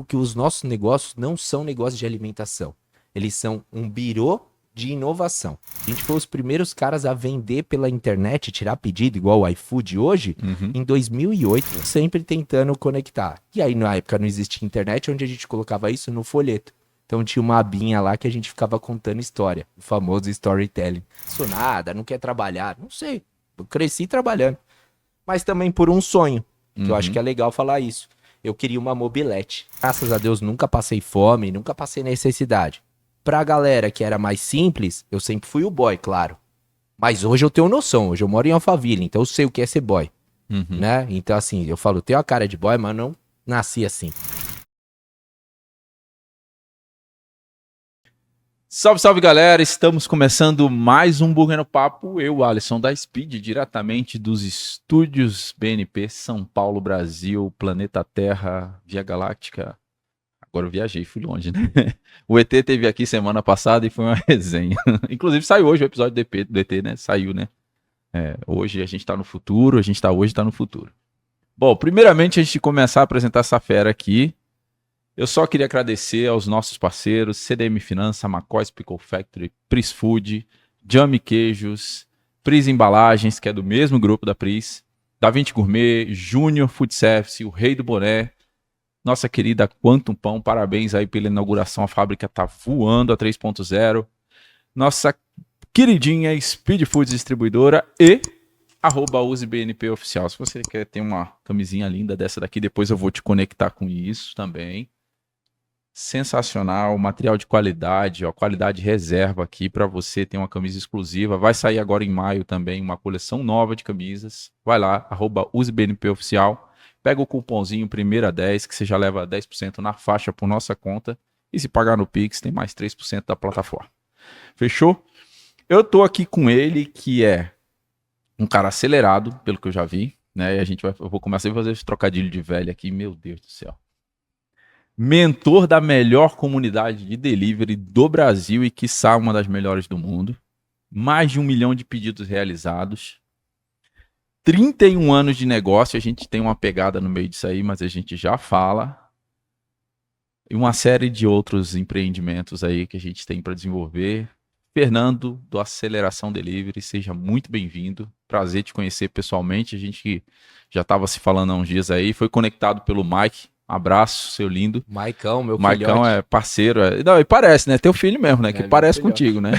que os nossos negócios não são negócios de alimentação. Eles são um birô de inovação. A gente foi os primeiros caras a vender pela internet, tirar pedido, igual o iFood hoje, em 2008, sempre tentando conectar. E aí, na época, não existia internet, onde a gente colocava isso no folheto. Então tinha uma abinha lá que a gente ficava contando história, o famoso storytelling. Isso nada, não quer trabalhar, não sei. Eu cresci trabalhando. Mas também por um sonho, que eu acho que é legal falar isso. Eu queria uma mobilete. Graças a Deus nunca passei fome, nunca passei necessidade. Pra galera que era mais simples, eu sempre fui o boy, claro. Mas hoje eu tenho noção, hoje eu moro em Alphaville, então eu sei o que é ser boy, né? Então assim, eu falo, eu tenho a cara de boy, mas não nasci assim. Salve, salve galera, estamos começando mais um Burger no Papo, eu, Alisson da Speed, diretamente dos estúdios BNP, São Paulo, Brasil, Planeta Terra, Via Galáctica. Agora eu viajei, fui longe, né? O ET teve aqui semana passada e foi uma resenha. Inclusive saiu hoje o episódio do ET, né? Saiu, né? Hoje a gente tá no futuro, hoje tá no futuro. Bom, primeiramente, antes de começar a apresentar essa fera aqui, eu só queria agradecer aos nossos parceiros, CDM Finança, McCoy's Pickle Factory, Pris Food, Jami Queijos, Pris Embalagens, que é do mesmo grupo da Pris, Da Vinci Gourmet, Júnior Food Service, o Rei do Boné, nossa querida Quantum Pão, parabéns aí pela inauguração, a fábrica tá voando a 3.0, nossa queridinha Speed Foods Distribuidora e @usebnp oficial. Se você quer ter uma camisinha linda dessa daqui, depois eu vou te conectar com isso também. Sensacional, material de qualidade, ó, qualidade reserva aqui para você ter uma camisa exclusiva. Vai sair agora em maio também uma coleção nova de camisas. Vai lá, @usebnpoficial. Pega o cupomzinho primeira 10, que você já leva 10% na faixa por nossa conta. E se pagar no Pix, tem mais 3% da plataforma. Fechou? Eu tô aqui com ele, que é um cara acelerado, pelo que eu já vi, né? E eu vou começar a fazer esse trocadilho de velho aqui, meu Deus do céu. Mentor da melhor comunidade de delivery do Brasil e, quiçá, uma das melhores do mundo. Mais de 1 milhão de pedidos realizados. 31 anos de negócio, a gente tem uma pegada no meio disso aí, mas a gente já fala. E uma série de outros empreendimentos aí que a gente tem para desenvolver. Fernando, do Aceleração Delivery, seja muito bem-vindo. Prazer te conhecer pessoalmente. A gente já estava se falando há uns dias aí, foi conectado pelo Mike. Abraço, seu lindo. Maicão, meu Maicão filhote. é parceiro. Não, e parece, né? Teu filho mesmo, né? Que parece contigo, né?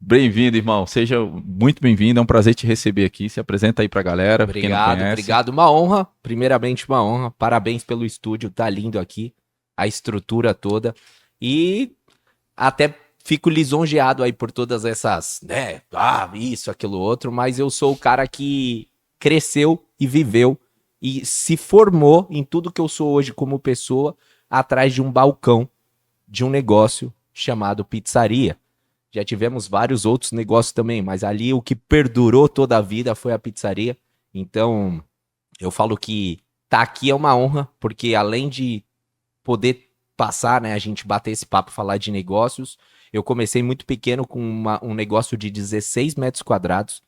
Bem-vindo, irmão. Seja muito bem-vindo. É um prazer te receber aqui. Se apresenta aí pra galera. Obrigado, quem não conhece. obrigado. Uma honra. Primeiramente, uma honra. Parabéns pelo estúdio. Tá lindo aqui. A estrutura toda. E até fico lisonjeado aí por todas essas, né? Isso, aquilo, outro. Mas eu sou o cara que cresceu e viveu e se formou em tudo que eu sou hoje como pessoa atrás de um balcão de um negócio chamado pizzaria. Já tivemos vários outros negócios também, mas ali o que perdurou toda a vida foi a pizzaria. Então, eu falo que tá aqui é uma honra, porque além de poder passar, né, a gente bater esse papo, falar de negócios, eu comecei muito pequeno com um negócio de 16 metros quadrados.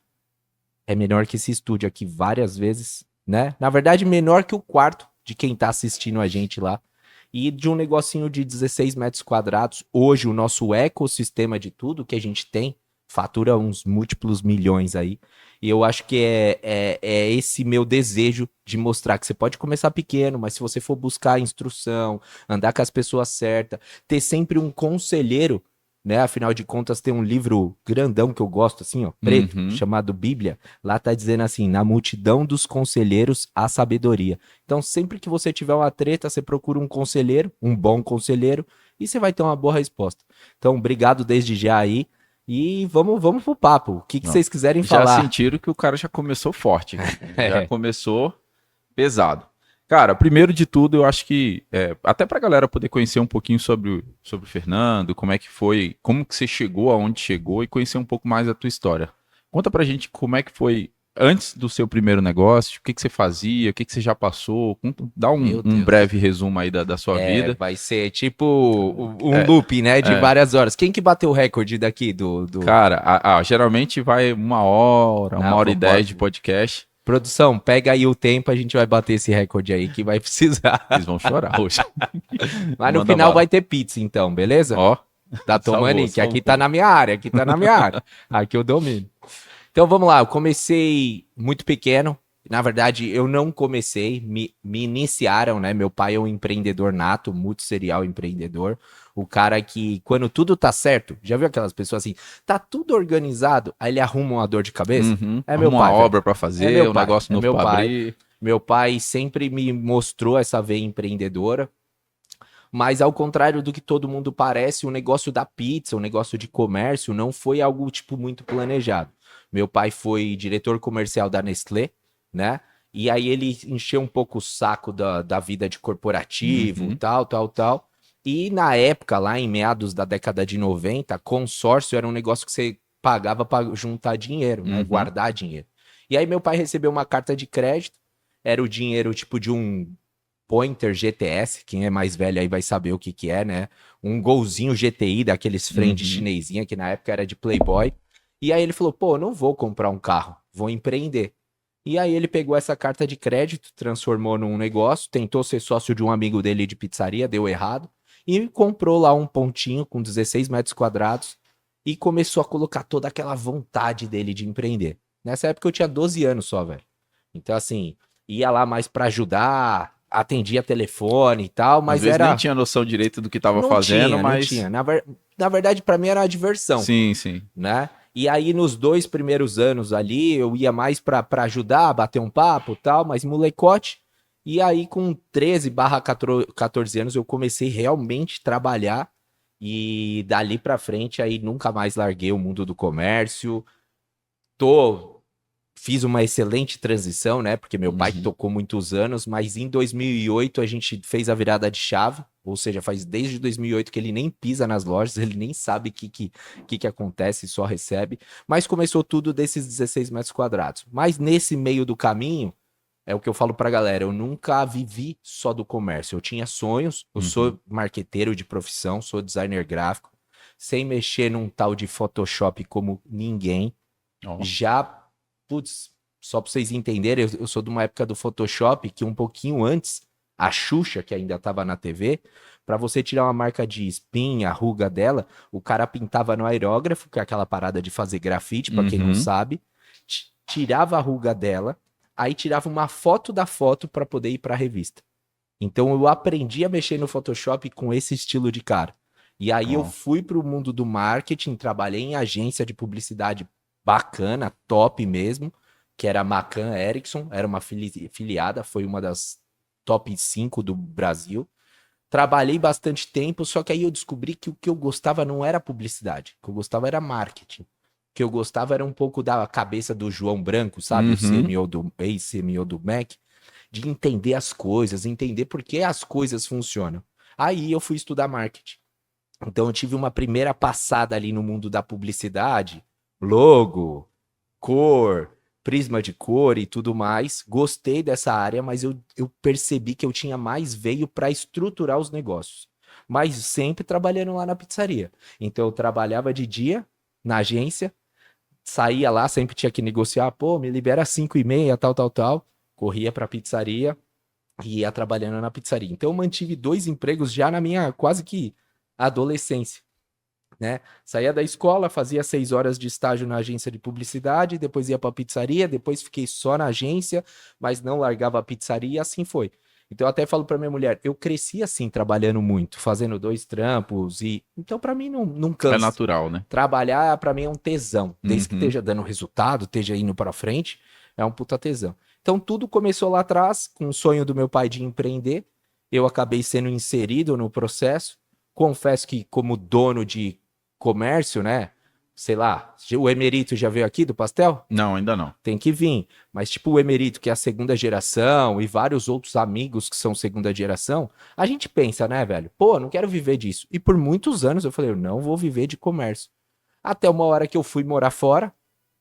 É menor que esse estúdio aqui várias vezes, né? Na verdade, menor que o quarto de quem tá assistindo a gente lá. E de um negocinho de 16 metros quadrados, hoje o nosso ecossistema de tudo que a gente tem fatura uns múltiplos milhões aí. E eu acho que é esse meu desejo de mostrar que você pode começar pequeno, mas se você for buscar instrução, andar com as pessoas certas, ter sempre um conselheiro, né? Afinal de contas, tem um livro grandão que eu gosto, assim, ó, preto, chamado Bíblia. Lá tá dizendo assim, na multidão dos conselheiros, há sabedoria. Então, sempre que você tiver uma treta, você procura um conselheiro, um bom conselheiro, e você vai ter uma boa resposta. Então, obrigado desde já aí. E vamos pro papo. O que vocês quiserem falar? Já sentiram que o cara já começou forte. Já começou pesado. Cara, primeiro de tudo, eu acho que até pra galera poder conhecer um pouquinho sobre o Fernando, como é que foi, como que você chegou aonde chegou e conhecer um pouco mais a tua história. Conta pra gente como é que foi antes do seu primeiro negócio, o que você fazia, o que você já passou, dá um breve resumo aí da sua vida. Vai ser tipo um loop, né, de várias horas. Quem que bateu o recorde daqui do... Cara, geralmente vai 1 hora, 1 hora e 10 de podcast. Produção, pega aí o tempo, a gente vai bater esse recorde aí que vai precisar. Eles vão chorar hoje. Mas no Manda final bala. vai ter pizza, então, beleza? Ó, Da salvou, Tomani, que aqui tá salvou. na minha área, aqui tá na minha área. Aqui eu domino. Então vamos lá, eu comecei muito pequeno. Na verdade, eu não comecei, me iniciaram, né? Meu pai é um empreendedor nato, muito serial empreendedor. O cara que, quando tudo tá certo, já viu aquelas pessoas assim, tá tudo organizado, aí ele arruma uma dor de cabeça? Uhum. É meu Arruma uma pai, velho. obra pra É meu fazer, um pai, negócio é novo meu pra pai. abrir. Meu pai sempre me mostrou essa veia empreendedora. Mas ao contrário do que todo mundo parece, o negócio da pizza, o negócio de comércio, não foi algo, tipo, muito planejado. Meu pai foi diretor comercial da Nestlé, né? E aí ele encheu um pouco o saco da vida de corporativo, Uhum. tal. E na época, lá em meados da década de 90, consórcio era um negócio que você pagava para juntar dinheiro, né? Uhum. Guardar dinheiro. E aí meu pai recebeu uma carta de crédito, era o dinheiro tipo de um Pointer GTS, quem é mais velho aí vai saber o que que é, né? Um golzinho GTI daqueles frente Uhum. chinesinha que na época era de Playboy. E aí ele falou: "Pô, eu não vou comprar um carro, vou empreender". E aí ele pegou essa carta de crédito, transformou num negócio, tentou ser sócio de um amigo dele de pizzaria, deu errado, e comprou lá um pontinho com 16 metros quadrados e começou a colocar toda aquela vontade dele de empreender. Nessa época eu tinha 12 anos só, velho. Então, assim, ia lá mais pra ajudar, atendia telefone e tal, Às mas vezes nem era. tinha noção direito do que tava Não fazendo, tinha, não mas tinha. Na verdade, pra mim era uma diversão, sim, sim. né? E aí, nos 2 primeiros anos ali, eu ia mais pra ajudar, bater um papo e tal, mas molecote. E aí, com 13/14 anos, eu comecei realmente a trabalhar. E dali pra frente, aí nunca mais larguei o mundo do comércio. Tô Fiz uma excelente transição, né? Porque meu pai Uhum. tocou muitos anos, mas em 2008 a gente fez a virada de chave, ou seja, faz desde 2008 que ele nem pisa nas lojas, ele nem sabe o que acontece, só recebe. Mas começou tudo desses 16 metros quadrados. Mas nesse meio do caminho, é o que eu falo pra galera, eu nunca vivi só do comércio. Eu tinha sonhos, eu Uhum. sou marqueteiro de profissão, sou designer gráfico, sem mexer num tal de Photoshop como ninguém. Ó. Já, putz, só pra vocês entenderem, eu sou de uma época do Photoshop que um pouquinho antes, a Xuxa, que ainda tava na TV, pra você tirar uma marca de espinha, ruga dela, o cara pintava no aerógrafo, que é aquela parada de fazer grafite, pra quem não Uhum. sabe, tirava a ruga dela, aí tirava uma foto da foto pra poder ir pra revista. Então eu aprendi a mexer no Photoshop com esse estilo de cara. E aí eu Ó. fui para o mundo do marketing, trabalhei em agência de publicidade bacana, top mesmo, que era a Macan Erickson, era uma filiada, foi uma das top 5 do Brasil. Trabalhei bastante tempo, só que aí eu descobri que o que eu gostava não era publicidade, o que eu gostava era marketing. O que eu gostava era um pouco da cabeça do João Branco, sabe? O Uhum. CMO do ex-CMO do Mac, de entender as coisas, entender por que as coisas funcionam. Aí eu fui estudar marketing. Então eu tive uma primeira passada ali no mundo da publicidade, logo, cor, prisma de cor e tudo mais. Gostei dessa área, mas eu percebi que eu tinha mais veio para estruturar os negócios. Mas sempre trabalhando lá na pizzaria. Então eu trabalhava de dia na agência, saía lá, sempre tinha que negociar, pô, me libera 5h30, tal. Corria pra pizzaria e ia trabalhando na pizzaria. Então eu mantive 2 empregos já na minha quase que adolescência, né? Saía da escola, fazia 6 horas de estágio na agência de publicidade, depois ia pra pizzaria, depois fiquei só na agência, mas não largava a pizzaria e assim foi. Então eu até falo pra minha mulher, eu cresci assim, trabalhando muito, fazendo 2 trampos e então pra mim não É cansa. natural, né? Trabalhar pra mim é um tesão. Desde que Uhum. esteja dando resultado, esteja indo pra frente, é um puta tesão. Então tudo começou lá atrás, com o sonho do meu pai de empreender. Eu acabei sendo inserido no processo. Confesso que como dono de comércio, né? Sei lá, o Emerito já veio aqui do pastel? Não, ainda não. Tem que vir. Mas, tipo, o Emerito, que é a segunda geração, e vários outros amigos que são segunda geração, a gente pensa, né, velho? Pô, não quero viver disso. E por muitos anos eu falei, eu não vou viver de comércio. Até uma hora que eu fui morar fora,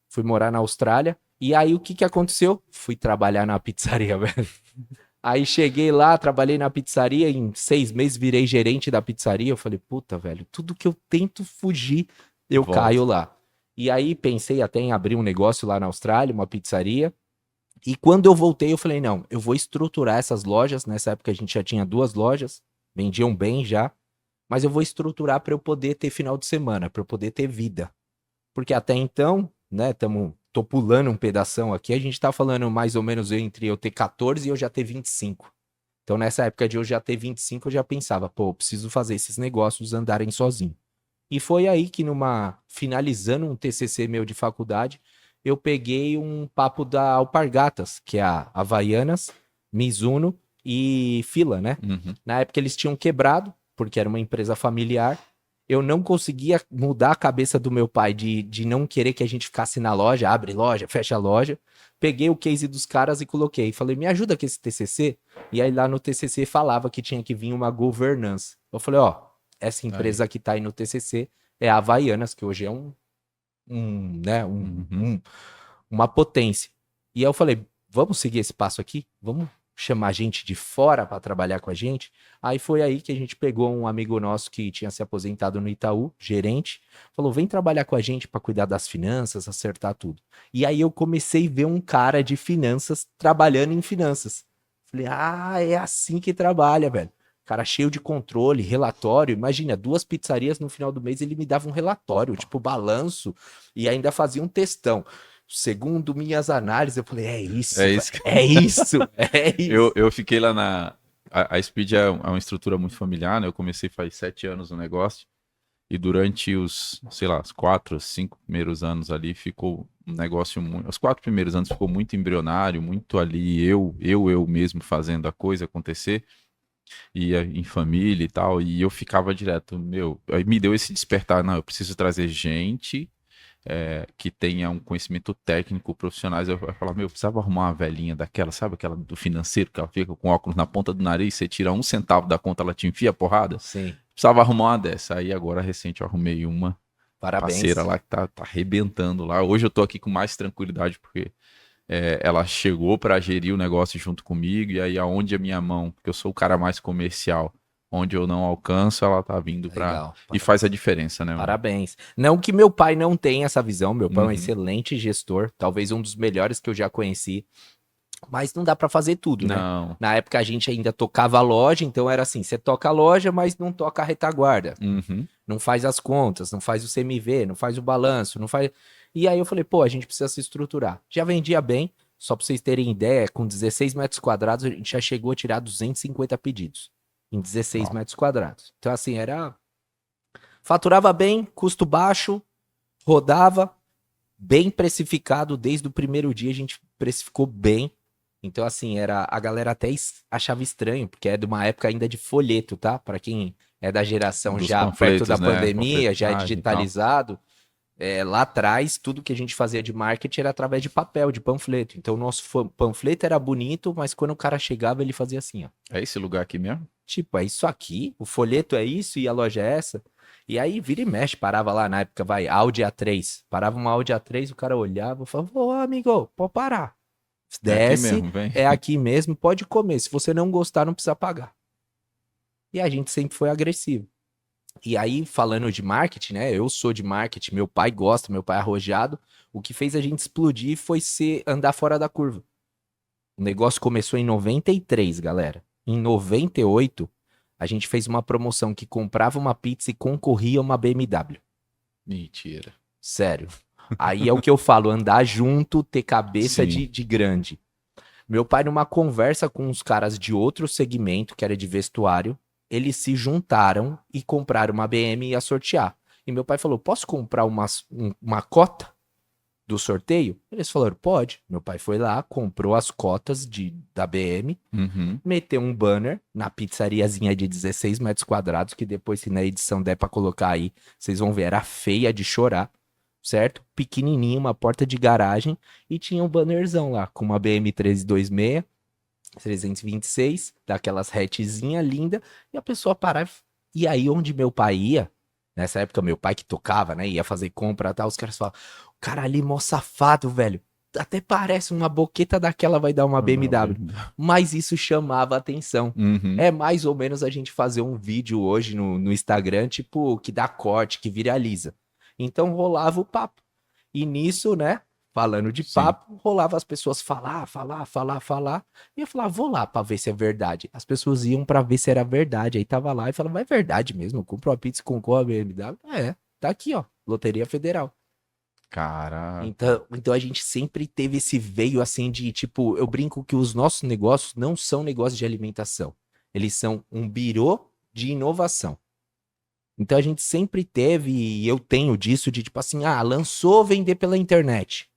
fui morar na Austrália, e aí o que que aconteceu? Fui trabalhar na pizzaria, velho. Aí cheguei lá, trabalhei na pizzaria, em 6 meses virei gerente da pizzaria. Eu falei, puta, velho, tudo que eu tento fugir, eu Volta. caio lá. E aí pensei até em abrir um negócio lá na Austrália, uma pizzaria. E quando eu voltei, eu falei, não, eu vou estruturar essas lojas. Nessa época a gente já tinha 2 lojas, vendiam bem já, mas eu vou estruturar para eu poder ter final de semana, para eu poder ter vida. Porque até então, né, tô pulando um pedação aqui, a gente tá falando mais ou menos entre eu ter 14 e eu já ter 25. Então nessa época de eu já ter 25, eu já pensava, pô, eu preciso fazer esses negócios andarem sozinho. E foi aí que finalizando um TCC meu de faculdade, eu peguei um papo da Alpargatas, que é a Havaianas, Mizuno e Fila, né? Uhum. Na época eles tinham quebrado, porque era uma empresa familiar. Eu não conseguia mudar a cabeça do meu pai de não querer que a gente ficasse na loja, abre loja, fecha a loja. Peguei o case dos caras e coloquei. Falei, me ajuda com esse TCC. E aí lá no TCC falava que tinha que vir uma governança. Eu falei, ó, essa Aí. empresa que tá aí no TCC é a Havaianas, que hoje é né, Uhum. uma potência. E aí eu falei, vamos seguir esse passo aqui? Vamos chamar gente de fora para trabalhar com a gente? Aí foi aí que a gente pegou um amigo nosso que tinha se aposentado no Itaú, gerente, falou, vem trabalhar com a gente para cuidar das finanças, acertar tudo. E aí eu comecei a ver um cara de finanças trabalhando em finanças. Falei, ah, é assim que trabalha, velho. Cara cheio de controle, relatório. Imagina, 2 pizzarias no final do mês ele me dava um relatório, tipo balanço, e ainda fazia um textão. Segundo minhas análises, eu falei, é isso, É velho, isso. é isso, é isso. Eu fiquei lá na. A Speed é uma estrutura muito familiar, né? Eu comecei faz 7 anos no negócio. E durante os, sei lá, os 4, 5 primeiros anos ali, ficou um negócio muito. Os 4 primeiros anos ficou muito embrionário, muito ali, eu mesmo fazendo a coisa acontecer, ia em família e tal. E eu ficava direto, meu. Aí me deu esse despertar, não, eu preciso trazer gente que tenha um conhecimento técnico, profissionais. Eu falava, meu, eu precisava arrumar uma velhinha daquela, sabe aquela do financeiro, que ela fica com óculos na ponta do nariz, você tira 1 centavo da conta, ela te enfia a porrada. Sim, Precisava arrumar uma dessa. Aí agora, recente, eu arrumei uma parceira parabéns. lá que tá arrebentando lá. Hoje eu tô aqui com mais tranquilidade, porque ela chegou para gerir o negócio junto comigo, e aí aonde a minha mão, porque eu sou o cara mais comercial, onde eu não alcanço, ela tá vindo pra. Legal, E faz a diferença, né, mano? parabéns. Não que meu pai não tenha essa visão, meu pai é um Uhum. excelente gestor, talvez um dos melhores que eu já conheci. Mas não dá pra fazer tudo, né? Não. Na época a gente ainda tocava a loja, então era assim, você toca a loja, mas não toca a retaguarda. Uhum. Não faz as contas, não faz o CMV, não faz o balanço, não faz. E aí eu falei, pô, a gente precisa se estruturar. Já vendia bem, só pra vocês terem ideia, com 16 metros quadrados a gente já chegou a tirar 250 pedidos em 16 Ó. metros quadrados. Então assim, faturava bem, custo baixo, rodava, bem precificado desde o primeiro dia a gente precificou bem. Então, assim, a galera até achava estranho, porque é de uma época ainda de folheto, tá? Para quem é da geração Dos já perto da panfletos, né? pandemia, já é Panfletagem e tal. digitalizado. Lá atrás, tudo que a gente fazia de marketing era através de papel, de panfleto. Então, o nosso panfleto era bonito, mas quando o cara chegava, ele fazia assim, ó. É esse lugar aqui mesmo? Tipo, é isso aqui, o folheto é isso e a loja é essa. E aí, vira e mexe, parava lá na época, vai, Audi A3. Parava uma Audi A3, o cara olhava e falava, ô amigo, pode parar. É aqui Desce, mesmo, vem. é aqui mesmo, pode comer. Se você não gostar, não precisa pagar. E a gente sempre foi agressivo. E aí, falando de marketing, né? Eu sou de marketing, meu pai gosta, meu pai é arrojado. O que fez a gente explodir foi andar fora da curva. O negócio começou em 93, galera. Em 98, a gente fez uma promoção que comprava uma pizza e concorria a uma BMW. Mentira. Sério. Aí é o que eu falo, andar junto, ter cabeça Sim. de grande. Meu pai, numa conversa com uns caras de outro segmento, que era de vestuário, eles se juntaram e compraram uma BM e ia sortear. E meu pai falou: posso comprar uma cota do sorteio? Eles falaram: pode. Meu pai foi lá, comprou as cotas da BM, Uhum. meteu um banner na pizzariazinha de 16 metros quadrados, que depois, se na edição der pra colocar aí, vocês vão ver, era feia de chorar, certo? Pequenininho, uma porta de garagem, e tinha um bannerzão lá, com uma BM 1326, 326, daquelas hatchzinha linda, e a pessoa parava. E aí, onde meu pai ia, nessa época, meu pai que tocava, né, ia fazer compra e tal, os caras falavam, o cara ali, mó safado, velho. Até parece uma boqueta daquela vai dar uma BMW. Mas isso chamava atenção. Uhum. É mais ou menos a gente fazer um vídeo hoje no Instagram, tipo, que dá corte, que viraliza. Então rolava o papo. E nisso, né? falando de Sim. papo, rolava as pessoas falar. E eu falava, vou lá pra ver se é verdade. As pessoas iam pra ver se era verdade. Aí tava lá e falava, é verdade mesmo, comprou a pizza com a BMW. Tá aqui, ó, Loteria Federal. Caraca. Então a gente sempre teve esse veio assim de, tipo, eu brinco que os nossos negócios não são negócios de alimentação. Eles são um birô de inovação. Então a gente sempre teve, e eu tenho disso, de tipo assim, lançou vender pela internet.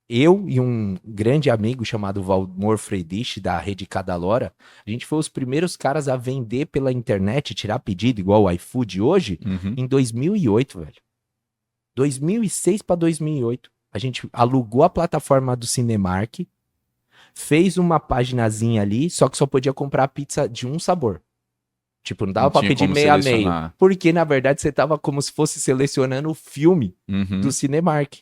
Eu e um grande amigo chamado Valmor Freidich, da Rede Cadalora, a gente foi os primeiros caras a vender pela internet, tirar pedido, igual o iFood hoje, Uhum. em 2008, velho. 2006 para 2008. A gente alugou a plataforma do Cinemark, fez uma paginazinha ali, só que só podia comprar pizza de um sabor. Tipo, não dava Não pra tinha pedir como meio a meio. selecionar. Porque, na verdade, você tava como se fosse selecionando o filme Uhum. do Cinemark.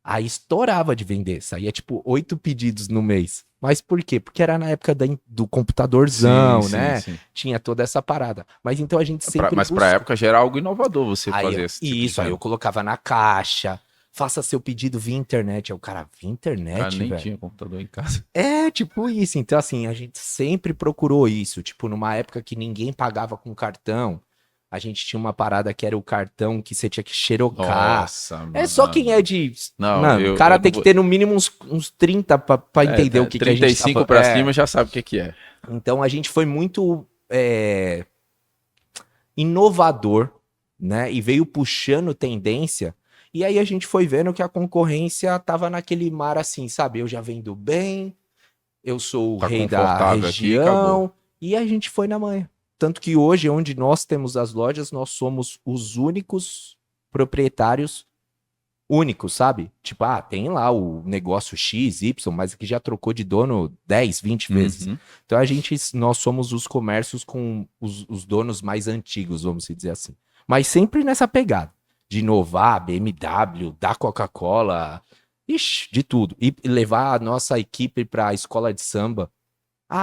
Aí estourava de vender. Saía, tipo, 8 pedidos no mês. Mas por quê? Porque era na época do computadorzão, Sim, né? sim. Tinha toda essa parada. Mas então a gente sempre Mas pra época já era algo inovador você Aí, fazer esse tipo de isso, aí eu venda. colocava na caixa. Faça seu pedido via internet. Aí o cara, via O cara internet, nem velho? tinha computador em casa. É, tipo isso. Então, assim, a gente sempre procurou isso. Tipo, numa época que ninguém pagava com cartão, a gente tinha uma parada que era o cartão que você tinha que xerocar. Nossa, É só quem é mano. de. Não, Mano, o eu cara não tem que vou. ter no mínimo uns 30 pra entender o que a gente 35 tava. pra cima já sabe o que que é. Então a gente foi muito inovador, né? E veio puxando tendência. E aí a gente foi vendo que a concorrência tava naquele mar assim, sabe? Eu já vendo bem, eu sou o Tá rei da confortável aqui e acabou. região, e a gente foi na manha. Tanto que hoje, onde nós temos as lojas, nós somos os únicos proprietários únicos, sabe? Tipo, tem lá o negócio X, Y, mas que já trocou de dono 10, 20 vezes. Uhum. Então nós somos os comércios com os donos mais antigos, vamos dizer assim. Mas sempre nessa pegada de inovar, BMW, da Coca-Cola, ixi, de tudo. E levar a nossa equipe para a escola de samba.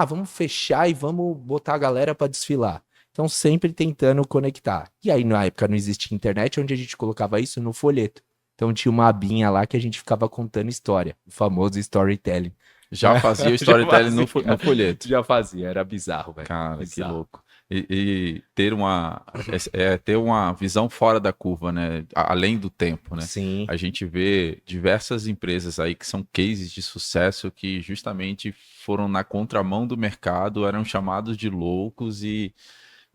Vamos fechar e vamos botar a galera para desfilar. Então, sempre tentando conectar. E aí, na época, não existia internet, onde a gente colocava isso no folheto. Então, tinha uma abinha lá que a gente ficava contando história, o famoso storytelling. Já fazia o Já storytelling no fazia. no folheto. Já fazia, era bizarro, velho. Cara, que Bizarro. louco. E ter uma visão fora da curva, né? Além do tempo, né? Sim, A gente vê diversas empresas aí que são cases de sucesso que justamente foram na contramão do mercado, eram chamados de loucos e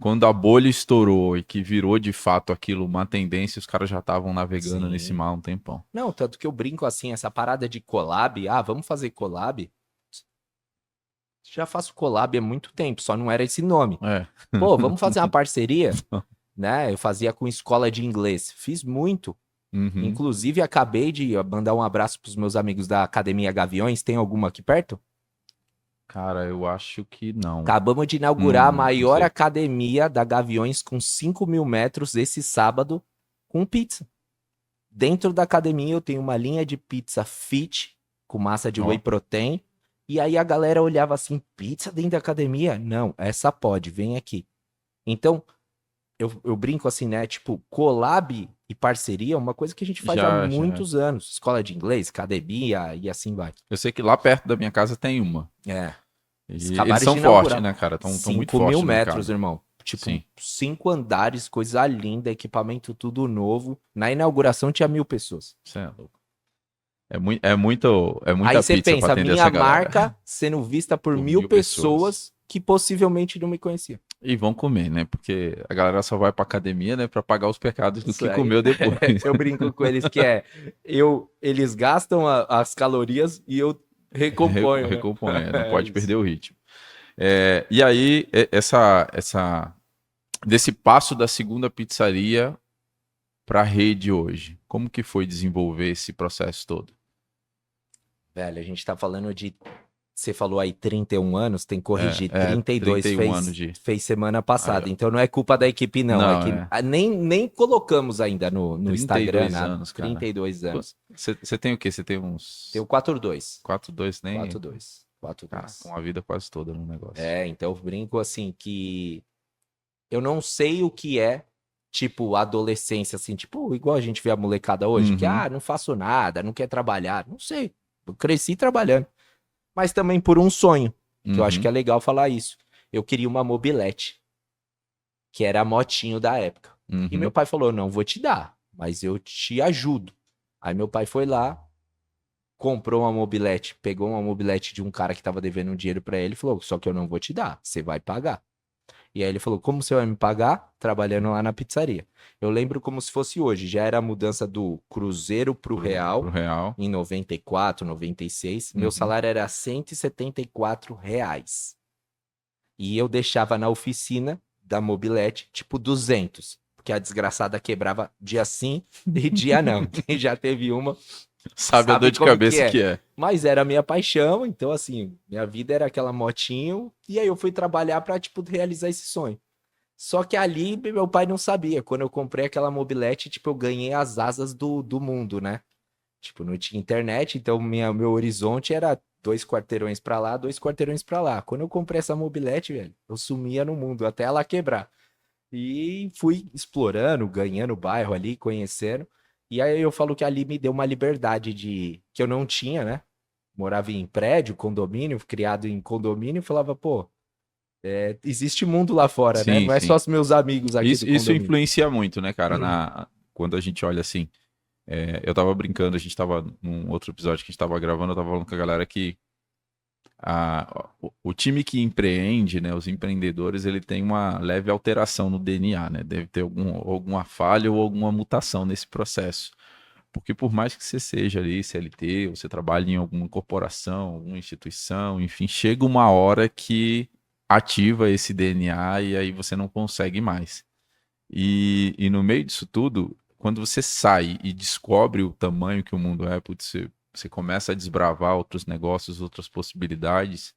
quando a bolha estourou e que virou de fato aquilo uma tendência, os caras já estavam navegando nesse sim. mar há um tempão. Não, tanto que eu brinco assim, essa parada de collab, vamos fazer collab. Já faço collab há muito tempo, só não era esse nome. É. Pô, vamos fazer uma parceria, né? Eu fazia com escola de inglês. Fiz muito. Uhum. Inclusive, acabei de mandar um abraço pros meus amigos da Academia Gaviões. Tem alguma aqui perto? Cara, eu acho que não. Acabamos de inaugurar a Não maior sei. academia da Gaviões com 5.000 metros esse sábado com pizza. Dentro da academia eu tenho uma linha de pizza fit com massa de Ó. whey protein. E aí a galera olhava assim, pizza dentro da academia? Não, essa pode, vem aqui. Então, eu brinco assim, né? Tipo, collab e parceria é uma coisa que a gente faz há Já. muitos anos. Escola de inglês, academia e assim vai. Eu sei que lá perto da minha casa tem uma. É. E Acabaram eles são de fortes, inaugurar. né, cara? Estão muito 5 fortes mil no metros, mercado. irmão. Tipo, Sim. 5 andares, coisa linda, equipamento tudo novo. Na inauguração tinha 1.000 pessoas. Isso é louco. É muita Aí você pizza pra pensa, atender minha essa galera. marca sendo vista por Por 1.000 1.000 pessoas que possivelmente não me conheciam. E vão comer, né? Porque a galera só vai pra academia, né, pra pagar os pecados do Isso que aí. comeu depois. Eu brinco com eles que eles gastam as calorias e eu recomponho, né? Recompõe, não É pode isso. perder o ritmo. E aí, desse passo da segunda pizzaria pra rede hoje, como que foi desenvolver esse processo todo? Velho, a gente tá falando de. Você falou aí 31 anos, tem que corrigir. 32 31 anos fez semana passada. Aí, ó. Então não é culpa da equipe, não. É Não, que é. nem colocamos ainda no Instagram, 32 nada. anos, cara. 32 anos. Você tem o quê? Você tem uns Tem o 4-2. 4-2, nem... 4-2. Cara, 4-2. com a vida quase toda no negócio. Então eu brinco assim que eu não sei o que é tipo, adolescência, assim, tipo, igual a gente vê a molecada hoje, que, Uhum. não faço nada, não quer trabalhar. Não sei, eu cresci trabalhando. Mas também por um sonho, que eu acho que Uhum. é legal falar isso. Eu queria uma mobilete, que era a motinho da época. E meu Uhum. pai falou, não vou te dar, mas eu te ajudo. Aí meu pai foi lá, comprou uma mobilete, pegou uma mobilete de um cara que tava devendo um dinheiro pra ele e falou, só que eu não vou te dar, você vai pagar. E aí ele falou, como você vai me pagar? Trabalhando lá na pizzaria. Eu lembro como se fosse hoje, já era a mudança do cruzeiro pro Pro real, real. em 94, 96. Meu Uhum. salário era R$ 174. E eu deixava na oficina da mobilete, tipo 200. Porque a desgraçada quebrava dia sim e dia não. Quem já teve uma Sabe a dor sabe de como que cabeça é. que é. Mas era a minha paixão, então assim, minha vida era aquela motinho, e aí eu fui trabalhar pra, tipo, realizar esse sonho. Só que ali meu pai não sabia. Quando eu comprei aquela mobilete, tipo, eu ganhei as asas do mundo, né? Tipo, não tinha internet, então meu horizonte era 2 quarteirões pra lá, 2 quarteirões pra lá. Quando eu comprei essa mobilete, velho, eu sumia no mundo até ela quebrar. E fui explorando, ganhando o bairro ali, conhecendo. E aí eu falo que ali me deu uma liberdade de que eu não tinha, né? Morava em prédio, condomínio, criado em condomínio, falava, pô, existe mundo lá fora, né? Sim, Não é só sim. os meus amigos aqui do Isso condomínio. influencia muito, né, cara, quando a gente olha assim. Eu tava brincando, a gente tava num outro episódio que a gente tava gravando, eu tava falando com a galera que o time que empreende, né, os empreendedores, ele tem uma leve alteração no DNA, né? Deve ter alguma falha ou alguma mutação nesse processo. Porque por mais que você seja ali CLT, você trabalhe em alguma corporação, alguma instituição, enfim, chega uma hora que ativa esse DNA e aí você não consegue mais. E no meio disso tudo, quando você sai e descobre o tamanho que o mundo é, putz, você começa a desbravar outros negócios, outras possibilidades,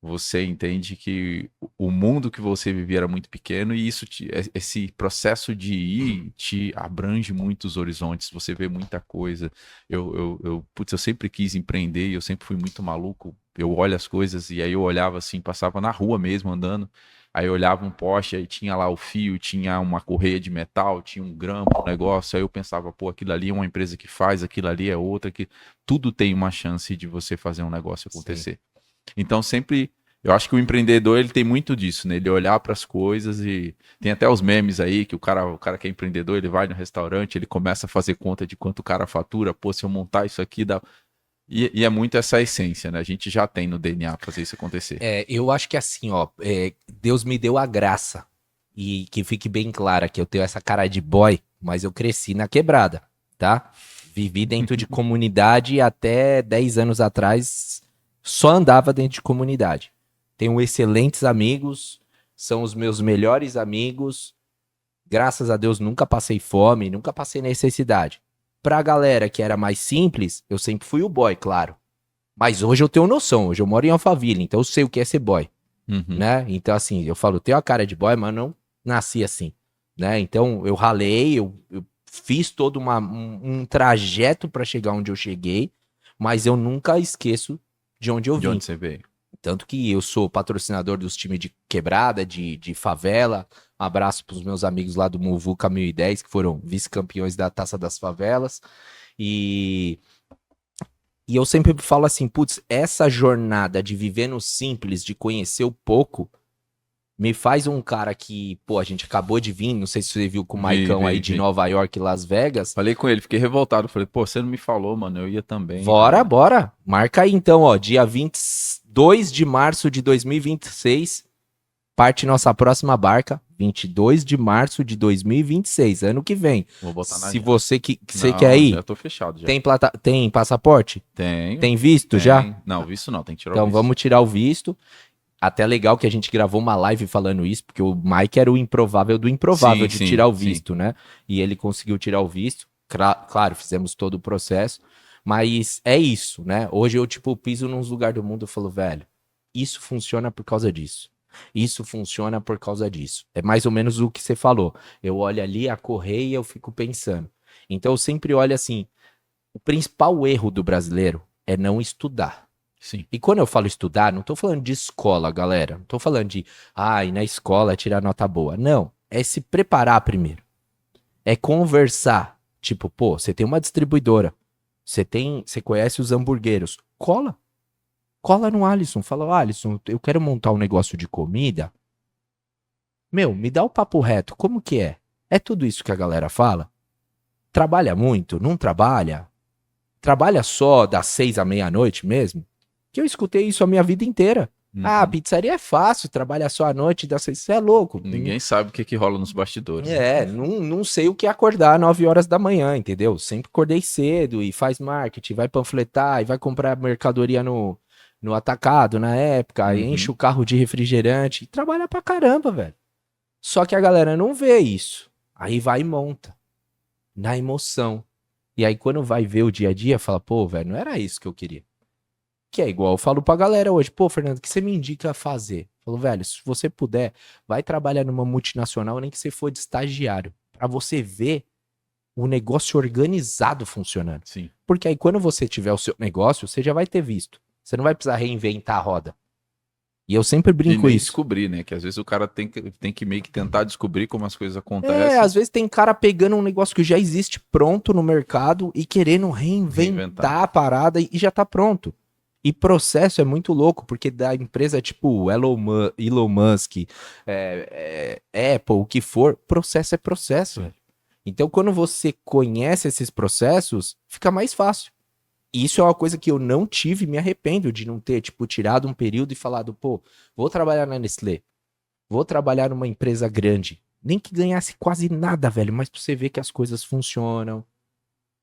você entende que o mundo que você vivia era muito pequeno e esse processo de ir te abrange muitos horizontes, você vê muita coisa. Putz, eu sempre quis empreender e eu sempre fui muito maluco. Eu olho as coisas e aí eu olhava assim, passava na rua mesmo andando. Aí eu olhava um poste, aí tinha lá o fio, tinha uma correia de metal, tinha um grampo, um negócio. Aí eu pensava, pô, aquilo ali é uma empresa que faz, aquilo ali é outra, que tudo tem uma chance de você fazer um negócio Sim. acontecer. Então sempre, eu acho que o empreendedor ele tem muito disso, né? Ele olhar para as coisas e tem até os memes aí que o cara que é empreendedor, ele vai no restaurante, ele começa a fazer conta de quanto o cara fatura, pô, se eu montar isso aqui dá. E é muito essa essência, né? A gente já tem no DNA fazer isso acontecer. Eu acho que assim, ó, Deus me deu a graça. E que fique bem claro que eu tenho essa cara de boy, mas eu cresci na quebrada, tá? Vivi dentro de comunidade e até 10 anos atrás só andava dentro de comunidade. Tenho excelentes amigos, são os meus melhores amigos. Graças a Deus nunca passei fome, nunca passei necessidade. Pra galera que era mais simples, eu sempre fui o boy, claro. Mas hoje eu tenho noção, hoje eu moro em Alphaville, então eu sei o que é ser boy, Uhum. né? Então assim, eu falo, tenho a cara de boy, mas não nasci assim, né? Então eu ralei, eu fiz todo um trajeto pra chegar onde eu cheguei, mas eu nunca esqueço de onde eu De vim. onde você veio? Tanto que eu sou patrocinador dos times de quebrada, de favela. Abraço para os meus amigos lá do Muvuca 1010, que foram vice-campeões da Taça das Favelas. E, e eu sempre falo assim, putz, essa jornada de viver no simples, de conhecer o pouco, me faz um cara que, pô, a gente acabou de vir, não sei se você viu com o Vi, Maicão aí vi, de vi. Nova York e Las Vegas. Falei com ele, fiquei revoltado. Falei, pô, você não me falou, mano, eu ia também, Bora, velho. bora. Marca aí então, ó, dia 22 de março de 2026. Parte nossa próxima barca, 22 de março de 2026, ano que vem. Vou botar na Se agenda. que você quer Não, já ir, tô fechado já. tem passaporte? Tenho, Tem visto já? tem. Não, visto não, tem que tirar o Então visto. vamos tirar o visto. Até legal que a gente gravou uma live falando isso, porque o Mike era o improvável do improvável Sim, de sim, tirar o sim. visto, né? E ele conseguiu tirar o visto. Claro, fizemos todo o processo. Mas é isso, né? Hoje eu, tipo, piso num lugar do mundo e falo, velho, isso funciona por causa disso. Isso funciona por causa disso. É mais ou menos o que você falou. Eu olho ali a correia e eu fico pensando. Então eu sempre olho assim, o principal erro do brasileiro é não estudar. Sim. E quando eu falo estudar, não tô falando de escola, galera. Não tô falando de, ir na escola tirar nota boa. Não, é se preparar primeiro. É conversar. Tipo, pô, você tem uma distribuidora. Você conhece os hamburgueiros. Cola. Cola no Alisson. Fala, "Ó, Alisson, eu quero montar um negócio de comida. Meu, me dá o papo reto. Como que é? É tudo isso que a galera fala? Trabalha muito? Não trabalha? Trabalha só das 6 à meia-noite mesmo? Que eu escutei isso a minha vida inteira. Ah, a Uhum. pizzaria é fácil, trabalha só à noite das 6. Você é louco. Ninguém sabe o que que rola nos bastidores. Né? Não sei o que é acordar 9 horas da manhã, entendeu? Sempre acordei cedo e faz marketing, vai panfletar e vai comprar mercadoria no atacado na época, aí enche Uhum. o carro de refrigerante e trabalha pra caramba, velho. Só que a galera não vê isso. Aí vai e monta. Na emoção. E aí quando vai ver o dia a dia, fala, pô, velho, não era isso que eu queria. Que é igual eu falo pra galera hoje, pô, Fernando, o que você me indica a fazer? Falou, velho, se você puder, vai trabalhar numa multinacional, nem que você for de estagiário, pra você ver o negócio organizado funcionando. Sim. Porque aí quando você tiver o seu negócio, você já vai ter visto. Você não vai precisar reinventar a roda. E eu sempre E brinco nem isso. descobrir, né? Que às vezes o cara tem que meio que tentar descobrir como as coisas É, acontecem. às vezes tem cara pegando um negócio que já existe pronto no mercado e querendo reinventar Reinventar. a parada e já tá pronto. E processo é muito louco, porque da empresa tipo Elon Musk, Apple, o que for, processo é processo. Velho. Então, quando você conhece esses processos, fica mais fácil. E isso é uma coisa que eu não tive e me arrependo de não ter, tipo, tirado um período e falado, pô, vou trabalhar na Nestlé, vou trabalhar numa empresa grande. Nem que ganhasse quase nada, velho, mas pra você ver que as coisas funcionam.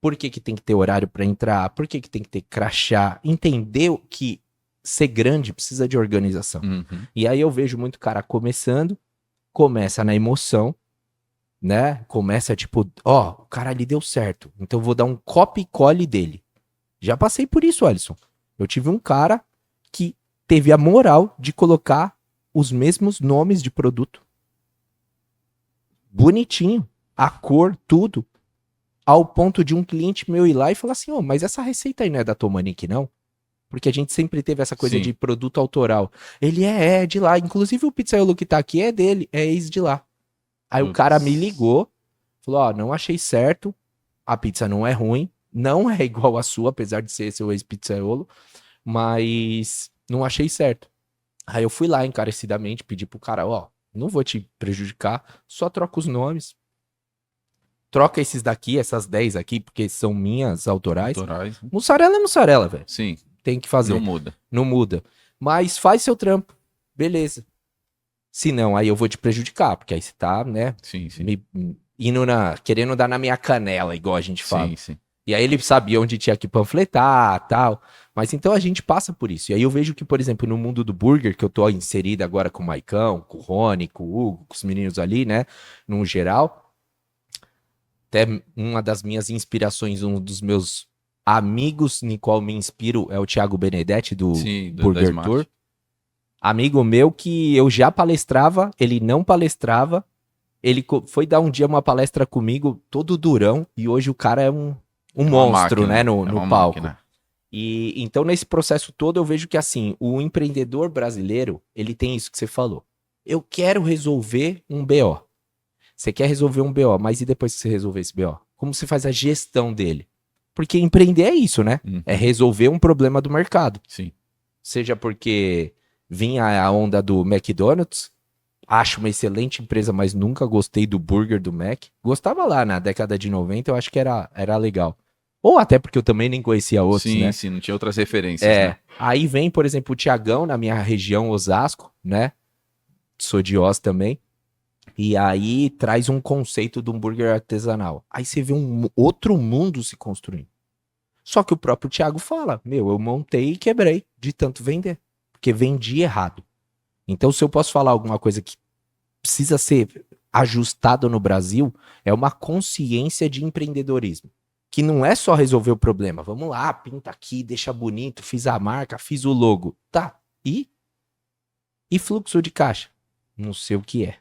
Por que que tem que ter horário pra entrar? Por que que tem que ter crachá? Entendeu que ser grande precisa de organização. Uhum. E aí eu vejo muito cara começando, começa na emoção, né? Começa tipo, ó, o cara ali deu certo, então eu vou dar um copy e cole dele. Já passei por isso, Alisson. Eu tive um cara que teve a moral de colocar os mesmos nomes de produto. Bonitinho. A cor, tudo. Ao ponto de um cliente meu ir lá e falar assim, ô, mas essa receita aí não é da Tomanic, não? Porque a gente sempre teve essa coisa Sim. de produto autoral. Ele é de lá. Inclusive o pizzaiolo que tá aqui é dele, é ex de lá. Aí o cara me ligou, falou, ó, não achei certo, a pizza não é ruim, não é igual a sua, apesar de ser seu ex-pizzaiolo, mas não achei certo. Aí eu fui lá encarecidamente, pedi pro cara, ó, não vou te prejudicar, só troca os nomes. Troca esses daqui, essas 10 aqui, porque são minhas autorais. Autorais. Né? Mussarela é mussarela, velho. Sim. Tem que fazer. Não muda. Não muda. Mas faz seu trampo. Beleza. Se não, aí eu vou te prejudicar, porque aí você tá, né, Sim, sim. querendo dar na minha canela, igual a gente fala. Sim, sim. E aí ele sabia onde tinha que panfletar, tal. Mas então a gente passa por isso. E aí eu vejo que, por exemplo, no mundo do burger, que eu tô inserido agora com o Maicão, com o Rony, com o Hugo, com os meninos ali, né, no geral, até uma das minhas inspirações, um dos meus amigos em qual me inspiro é o Thiago Benedetti, do Sim, da Burger Smart. Tour. Amigo meu que eu já palestrava, ele não palestrava, ele foi dar um dia uma palestra comigo, todo durão, e hoje o cara é um É uma monstro, máquina, né, no é uma palco. máquina. E então nesse processo todo eu vejo que assim, o empreendedor brasileiro, ele tem isso que você falou. Eu quero resolver um BO. Você quer resolver um BO, mas e depois que você resolver esse BO? Como você faz a gestão dele? Porque empreender é isso, né? Uhum. É resolver um problema do mercado. Sim. Seja porque vinha a onda do McDonald's, acho uma excelente empresa, mas nunca gostei do burger do Mac. Gostava lá na década de 90, eu acho que era legal. Ou até porque eu também nem conhecia outros, Sim, né? sim, não tinha outras referências, né? Aí vem, por exemplo, o Tiagão na minha região, Osasco, né? Sou de Oz também. E aí traz um conceito de um hambúrguer artesanal. Aí você vê um outro mundo se construindo. Só que o próprio Thiago fala, meu, eu montei e quebrei de tanto vender. Porque vendi errado. Então se eu posso falar alguma coisa que precisa ser ajustado no Brasil, é uma consciência de empreendedorismo. Que não é só resolver o problema. Vamos lá, pinta aqui, deixa bonito, fiz a marca, fiz o logo. Tá, e? E fluxo de caixa? Não sei o que é.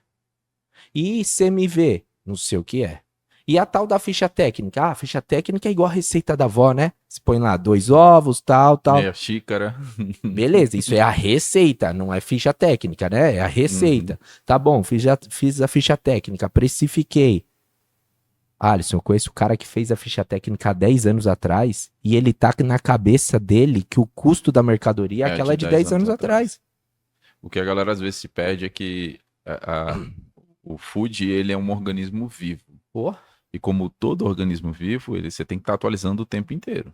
E CMV? Não sei o que é. E a tal da ficha técnica? Ah, a ficha técnica é igual a receita da avó, né? Você põe lá 2 ovos, tal. Meia xícara. Beleza, isso é a receita, não é ficha técnica, né? É a receita. Tá bom, fiz a ficha técnica, precifiquei. Alisson, eu conheço o cara que fez a ficha técnica há 10 anos atrás e ele tá na cabeça dele que o custo da mercadoria é aquela de 10 anos atrás. O que a galera às vezes se perde é que o food, ele é um organismo vivo. Pô, E como todo organismo vivo, você tem que estar atualizando o tempo inteiro.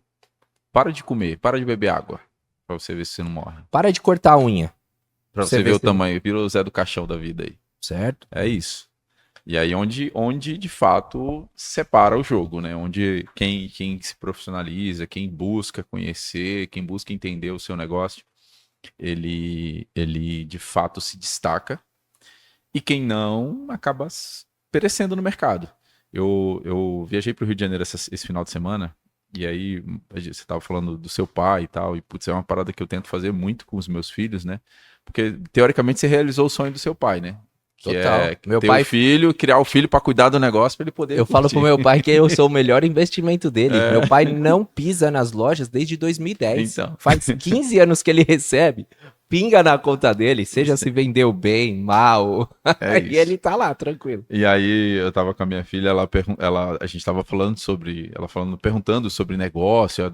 Para de comer, para de beber água, pra você ver se você não morre. para de cortar a unha. Pra você ver o tamanho, vira o Zé do Caixão da vida aí. Certo? É isso. E aí onde de fato separa o jogo, né? Onde quem se profissionaliza, quem busca conhecer, quem busca entender o seu negócio, ele de fato se destaca. E quem não acaba perecendo no mercado. Eu viajei para o Rio de Janeiro esse final de semana, e aí você estava falando do seu pai e tal, e putz, é uma parada que eu tento fazer muito com os meus filhos, né? Porque teoricamente você realizou o sonho do seu pai, né? Que Total. é Meu ter pai... o filho, criar o filho para cuidar do negócio para ele poder Eu falo pro meu pai que eu sou o melhor investimento dele. É. Meu pai não pisa nas lojas desde 2010. Então. Faz 15 anos que ele recebe. Pinga na conta dele, seja se vendeu bem, mal. É E isso. ele tá lá, tranquilo. E aí eu tava com a minha filha, a gente tava falando sobre, perguntando sobre negócio,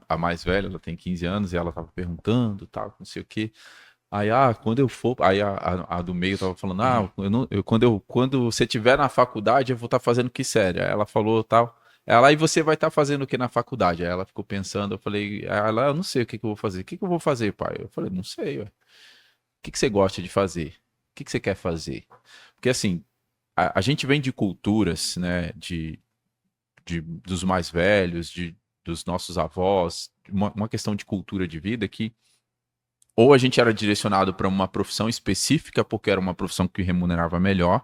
a mais velha, ela tem 15 anos, e ela tava perguntando, tal, não sei o quê. Aí, quando eu for, aí a do meio tava falando, quando você estiver na faculdade, eu vou estar fazendo que sério. Aí ela falou, tal, aí você vai estar fazendo o que na faculdade? Aí ela ficou pensando, eu falei, eu não sei o que eu vou fazer. O que eu vou fazer, pai? Eu falei, não sei, ué. O que você gosta de fazer? O que você quer fazer? Porque assim, a gente vem de culturas, né, dos mais velhos, dos nossos avós, uma questão de cultura de vida que ou a gente era direcionado para uma profissão específica, porque era uma profissão que remunerava melhor,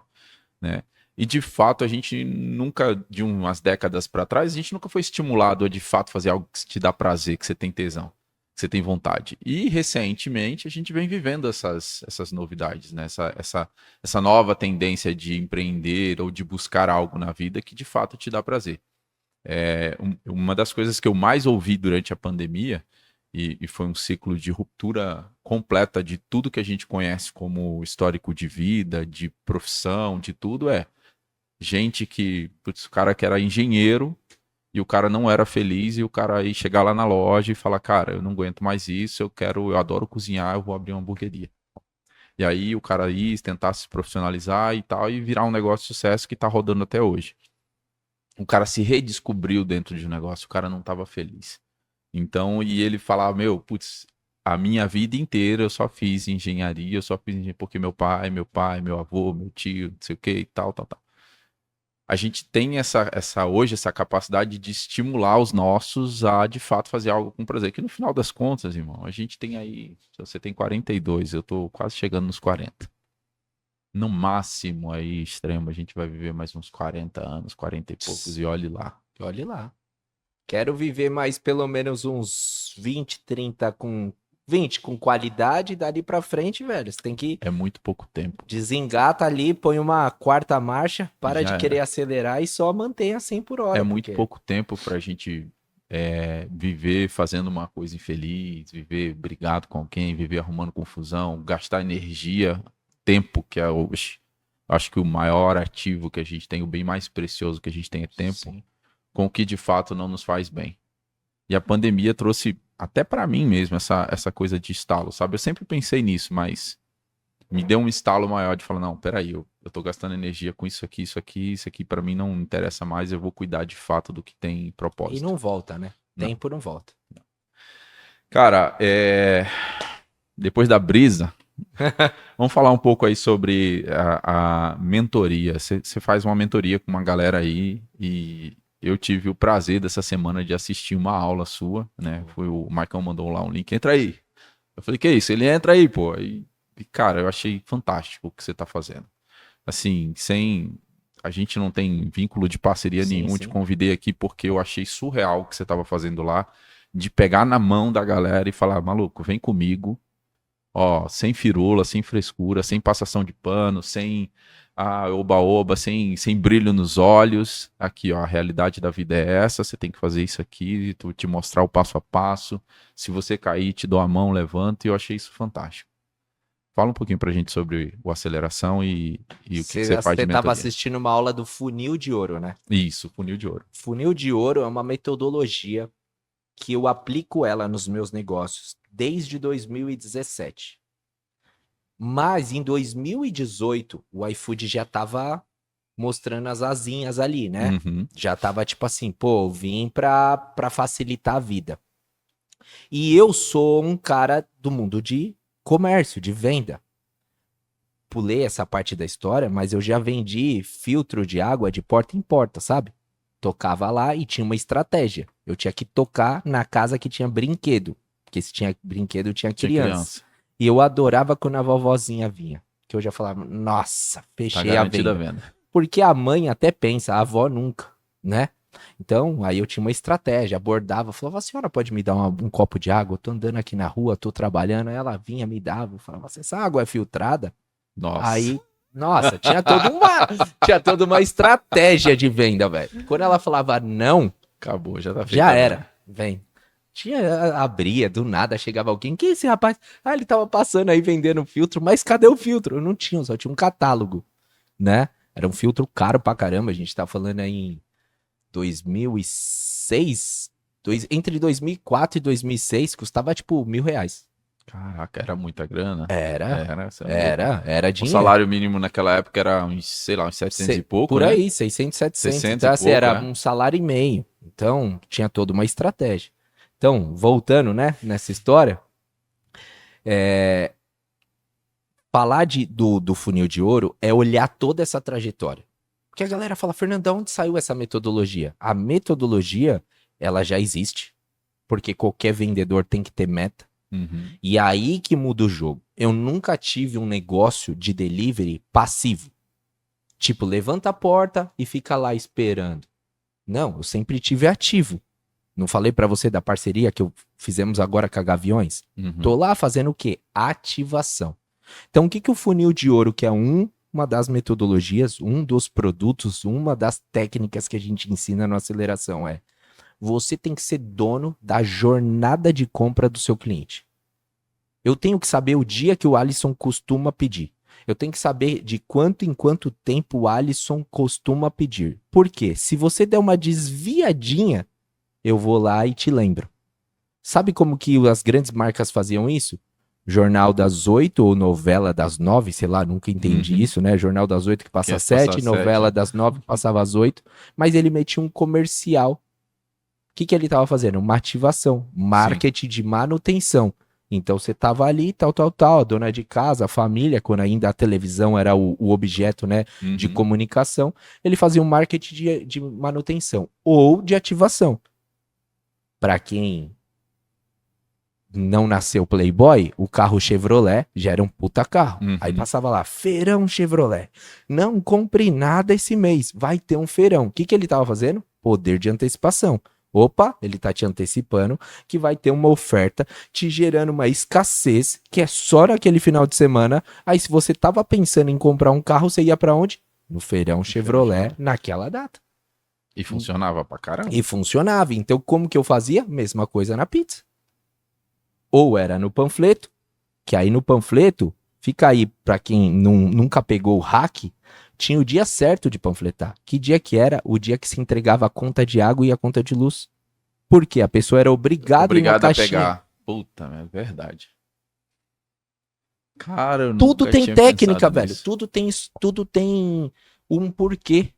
né? E de fato a gente nunca, de umas décadas para trás, a gente nunca foi estimulado a de fato fazer algo que te dá prazer, que você tem tesão, que você tem vontade. E recentemente a gente vem vivendo essas novidades, né? Essa nova tendência de empreender ou de buscar algo na vida que de fato te dá prazer. Uma das coisas que eu mais ouvi durante a pandemia, e foi um ciclo de ruptura completa de tudo que a gente conhece como histórico de vida, de profissão, de tudo, gente que, putz, o cara que era engenheiro e o cara não era feliz, e o cara aí chegar lá na loja e falar, cara, eu não aguento mais isso, eu adoro cozinhar, eu vou abrir uma hamburgueria. E aí o cara ia tentar se profissionalizar e tal, e virar um negócio de sucesso que tá rodando até hoje. O cara se redescobriu dentro de um negócio, o cara não estava feliz. Então, e ele falava, putz, a minha vida inteira eu só fiz engenharia, eu só fiz engenharia porque meu pai, meu avô, meu tio, não sei o que e tal. A gente tem hoje essa capacidade de estimular os nossos a, de fato, fazer algo com prazer. Que no final das contas, irmão, a gente tem aí, você tem 42, eu tô quase chegando nos 40. No máximo aí, extremo, a gente vai viver mais uns 40 anos, 40 e poucos, e olhe lá. Olhe lá. Quero viver mais pelo menos uns 20, 30 com 20 com qualidade, e dali pra frente, velho. Você tem que É muito pouco tempo. desengata ali, põe uma quarta marcha, para Já de querer acelerar e só mantém a 100 por hora. É muito porque... pouco tempo pra gente viver fazendo uma coisa infeliz, viver brigado com alguém, viver arrumando confusão, gastar energia, tempo, que é hoje. Acho que o maior ativo que a gente tem, o bem mais precioso que a gente tem é tempo. Sim. Com o que de fato não nos faz bem. E a pandemia trouxe, até pra mim mesmo, essa coisa de estalo, sabe? Eu sempre pensei nisso, mas me deu um estalo maior de falar, não, peraí, eu tô gastando energia com isso aqui pra mim não interessa mais, eu vou cuidar de fato do que tem propósito. E não volta, né? Tempo não volta. Cara, depois da brisa, vamos falar um pouco aí sobre a mentoria. Você faz uma mentoria com uma galera aí, e eu tive o prazer dessa semana de assistir uma aula sua, né? Foi o Marcão mandou lá um link, entra aí. Eu falei, que isso? Ele entra aí, pô. E cara, eu achei fantástico o que você tá fazendo. Assim, a gente não tem vínculo de parceria nenhum, te convidei aqui porque eu achei surreal o que você tava fazendo lá, de pegar na mão da galera e falar, maluco, vem comigo, ó, sem firula, sem frescura, sem passação de pano, sem oba-oba, sem brilho nos olhos. Aqui, ó, a realidade da vida é essa, você tem que fazer isso aqui, te mostrar o passo a passo. Se você cair, te dou a mão, levanta, e eu achei isso fantástico. Fala um pouquinho pra gente sobre o aceleração e o que você faz de Você estava mentoria. assistindo uma aula do funil de ouro, né? Isso, funil de ouro. Funil de ouro é uma metodologia que eu aplico ela nos meus negócios desde 2017. Mas em 2018, o iFood já estava mostrando as asinhas ali, né? Uhum. Já tava tipo assim, pô, eu vim pra facilitar a vida. E eu sou um cara do mundo de comércio, de venda. Pulei essa parte da história, mas eu já vendi filtro de água de porta em porta, sabe? Tocava lá e tinha uma estratégia. Eu tinha que tocar na casa que tinha brinquedo. Porque se tinha brinquedo, tinha Tinha criança. E eu adorava quando a vovozinha vinha. Que eu já falava, nossa, Tá fechei a garantida a venda. venda. Porque a mãe até pensa, a avó nunca, né? Então, aí eu tinha uma estratégia, abordava, falava, a senhora pode me dar um copo de água? Eu tô andando aqui na rua, tô trabalhando. Aí ela vinha, me dava, eu falava, essa água é filtrada? Nossa. Aí, nossa, tinha toda uma estratégia de venda, velho. Quando ela falava não, Acabou, já tá feita já a venda. era, vem. Abria, do nada chegava alguém, quem é esse rapaz? Ah, ele tava passando aí vendendo filtro, mas cadê o filtro? Eu não tinha, só tinha um catálogo, né? Era um filtro caro pra caramba, a gente tá falando aí em 2006, entre 2004 e 2006, custava tipo R$ 1.000. Caraca, era muita grana. Era, Você é louco. era O dinheiro. salário mínimo naquela época era uns, sei lá, uns 700 e pouco, Por né? aí, 600, 700. 600 Então, e assim, pouco, era é. um salário e meio. Então, tinha toda uma estratégia. Então, voltando, né, nessa história, falar do funil de ouro é olhar toda essa trajetória. Porque a galera fala, Fernandão, onde saiu essa metodologia? A metodologia, ela já existe, porque qualquer vendedor tem que ter meta. Uhum. E é aí que muda o jogo. Eu nunca tive um negócio de delivery passivo. Tipo, levanta a porta e fica lá esperando. Não, eu sempre tive ativo. Não falei pra você da parceria que fizemos agora com a Gaviões? Uhum. Tô lá fazendo o quê? Ativação. Então, o que o funil de ouro, que é uma das metodologias, um dos produtos, uma das técnicas que a gente ensina na aceleração é: você tem que ser dono da jornada de compra do seu cliente. Eu tenho que saber o dia que o Alisson costuma pedir. Eu tenho que saber de quanto em quanto tempo o Alisson costuma pedir. Por quê? Se você der uma desviadinha, eu vou lá e te lembro. Sabe como que as grandes marcas faziam isso? Jornal das 8 ou novela das 9, sei lá, nunca entendi isso, né? Jornal das 8 que passa Que às passa 7, às novela 7. das 9 que passava às 8, mas ele metia um comercial. O que ele estava fazendo? Uma ativação, marketing de manutenção. Então você tava ali, tal, a dona de casa, a família, quando ainda a televisão era o objeto, né, de Uhum. comunicação, ele fazia um marketing de manutenção ou de ativação. Para quem não nasceu Playboy, o carro Chevrolet já era um puta carro. Uhum. Aí passava lá, feirão Chevrolet. Não compre nada esse mês, vai ter um feirão. O que ele tava fazendo? Poder de antecipação. Opa, ele tá te antecipando que vai ter uma oferta te gerando uma escassez que é só naquele final de semana. Aí se você tava pensando em comprar um carro, você ia pra onde? No feirão Chevrolet naquela data. E funcionava pra caramba. E funcionava. Então como que eu fazia? Mesma coisa na pizza. Ou era no panfleto, que aí no panfleto, fica aí pra quem nunca pegou o hack, tinha o dia certo de panfletar. Que dia que era? O dia que se entregava a conta de água e a conta de luz. Porque a pessoa era obrigada em uma Obrigado a caixinha. pegar. Puta, é verdade. Cara, eu Tudo nunca tem tinha técnica, pensado velho. nisso. Tudo tem um porquê.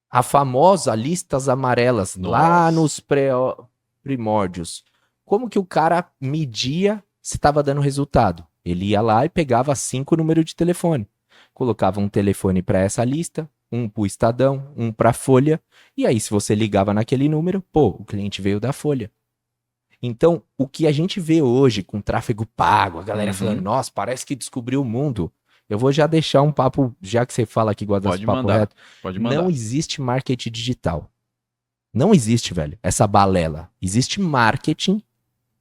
A famosa listas amarelas, lá Nossa. nos primórdios. Como que o cara media se estava dando resultado? Ele ia lá e pegava 5 números de telefone. Colocava um telefone para essa lista, um para o Estadão, um para a Folha. E aí, se você ligava naquele número, pô, o cliente veio da Folha. Então, o que a gente vê hoje com tráfego pago, a galera Uhum. falando, nossa, parece que descobriu o mundo. Eu vou já deixar um papo, já que você fala que gosta desse Pode papo mandar. reto. Pode mandar. Não existe marketing digital. Não existe, velho, essa balela. Existe marketing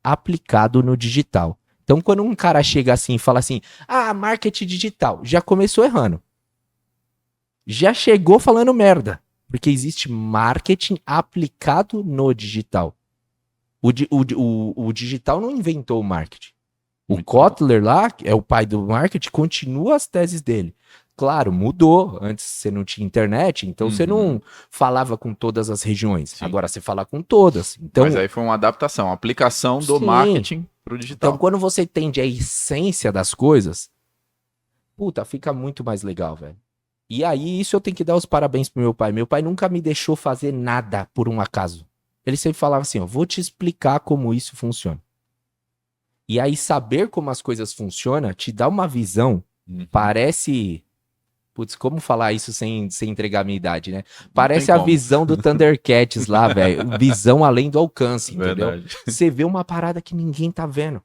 aplicado no digital. Então, quando um cara chega assim e fala assim, marketing digital, já começou errando. Já chegou falando merda. Porque existe marketing aplicado no digital. O digital não inventou o marketing. O Muito Kotler lá, que é o pai do marketing, continua as teses dele. Claro, mudou. Antes você não tinha internet, então você Uhum. não falava com todas as regiões. Sim. Agora você fala com todas. Então, Mas aí foi uma adaptação, uma aplicação do sim. marketing pro Então, digital. quando você entende a essência das coisas, puta, fica muito mais legal, velho. E aí, isso eu tenho que dar os parabéns pro meu pai. Meu pai nunca me deixou fazer nada por um acaso. Ele sempre falava assim, ó, vou te explicar como isso funciona. E aí, saber como as coisas funcionam te dá uma visão, Uhum. parece... Putz, como falar isso sem entregar a minha idade, né? Não tem Parece a como. visão do Thundercats lá, velho. Visão além do alcance, entendeu? Verdade. Você vê uma parada que ninguém tá vendo.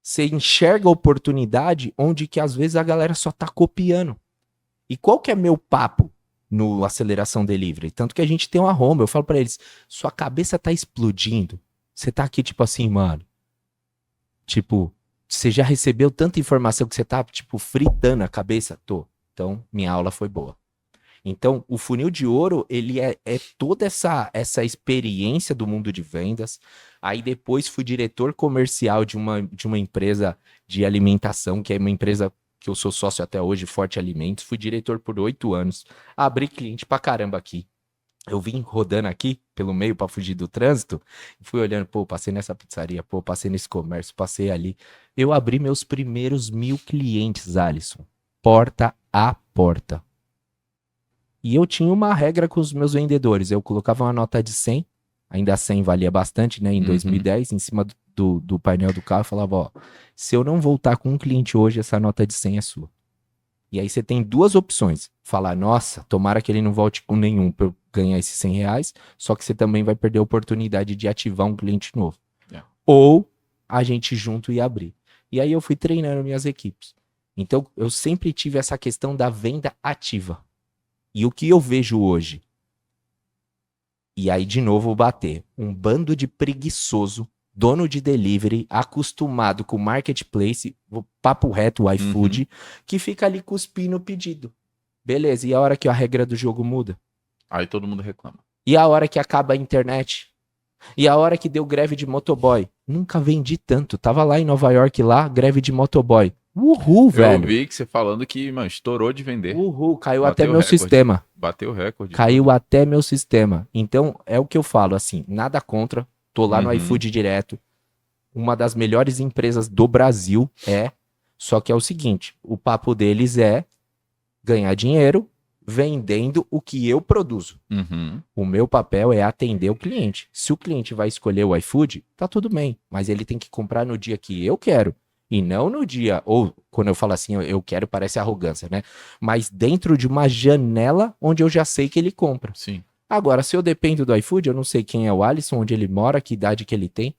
Você enxerga a oportunidade onde que às vezes a galera só tá copiando. E qual que é meu papo no Aceleração Delivery? Tanto que a gente tem uma Roma, eu falo pra eles, sua cabeça tá explodindo. Você tá aqui tipo assim, mano. Tipo, você já recebeu tanta informação que você tá tipo fritando a cabeça? Tô. Então, minha aula foi boa. Então, o funil de ouro, ele é toda essa experiência do mundo de vendas. Aí depois fui diretor comercial de uma empresa de alimentação, que é uma empresa que eu sou sócio até hoje, Forte Alimentos. Fui diretor por 8 anos. Abri cliente pra caramba aqui. Eu vim rodando aqui pelo meio pra fugir do trânsito. Fui olhando, pô, passei nessa pizzaria, pô, passei nesse comércio, passei ali. Eu abri meus primeiros 1.000 clientes, Alisson. Porta a porta. E eu tinha uma regra com os meus vendedores. Eu colocava uma nota de 100, ainda 100 valia bastante, né? Em 2010, em cima do painel do carro, eu falava, ó, se eu não voltar com um cliente hoje, essa nota de 100 é sua. E aí você tem duas opções. Falar, nossa, tomara que ele não volte com nenhum pra eu ganhar esses 100 reais, só que você também vai perder a oportunidade de ativar um cliente novo. Yeah. Ou a gente junto ia abrir. E aí eu fui treinando minhas equipes. Então, eu sempre tive essa questão da venda ativa. E o que eu vejo hoje? E aí, de novo, vou bater. Um bando de preguiçoso, dono de delivery, acostumado com marketplace, papo reto, o iFood, que fica ali cuspindo o pedido. Beleza, e a hora que a regra do jogo muda? Aí todo mundo reclama. E a hora que acaba a internet? E a hora que deu greve de motoboy? Nunca vendi tanto. Tava lá em Nova York, lá, greve de motoboy. Uhul, velho. Eu vi que você falando que, mano, estourou de vender. Uhul, caiu Bateu até meu recorde. sistema. Bateu o recorde. Caiu até meu sistema. Então, é o que eu falo, assim, nada contra. Tô lá no iFood direto. Uma das melhores empresas do Brasil é. Só que é o seguinte, o papo deles é ganhar dinheiro vendendo o que eu produzo. Uhum. O meu papel é atender o cliente. Se o cliente vai escolher o iFood, tá tudo bem. Mas ele tem que comprar no dia que eu quero. E não no dia, ou quando eu falo assim, eu quero, parece arrogância, né? Mas dentro de uma janela onde eu já sei que ele compra. Sim. Agora, se eu dependo do iFood, eu não sei quem é o Alisson, onde ele mora, que idade que ele tem.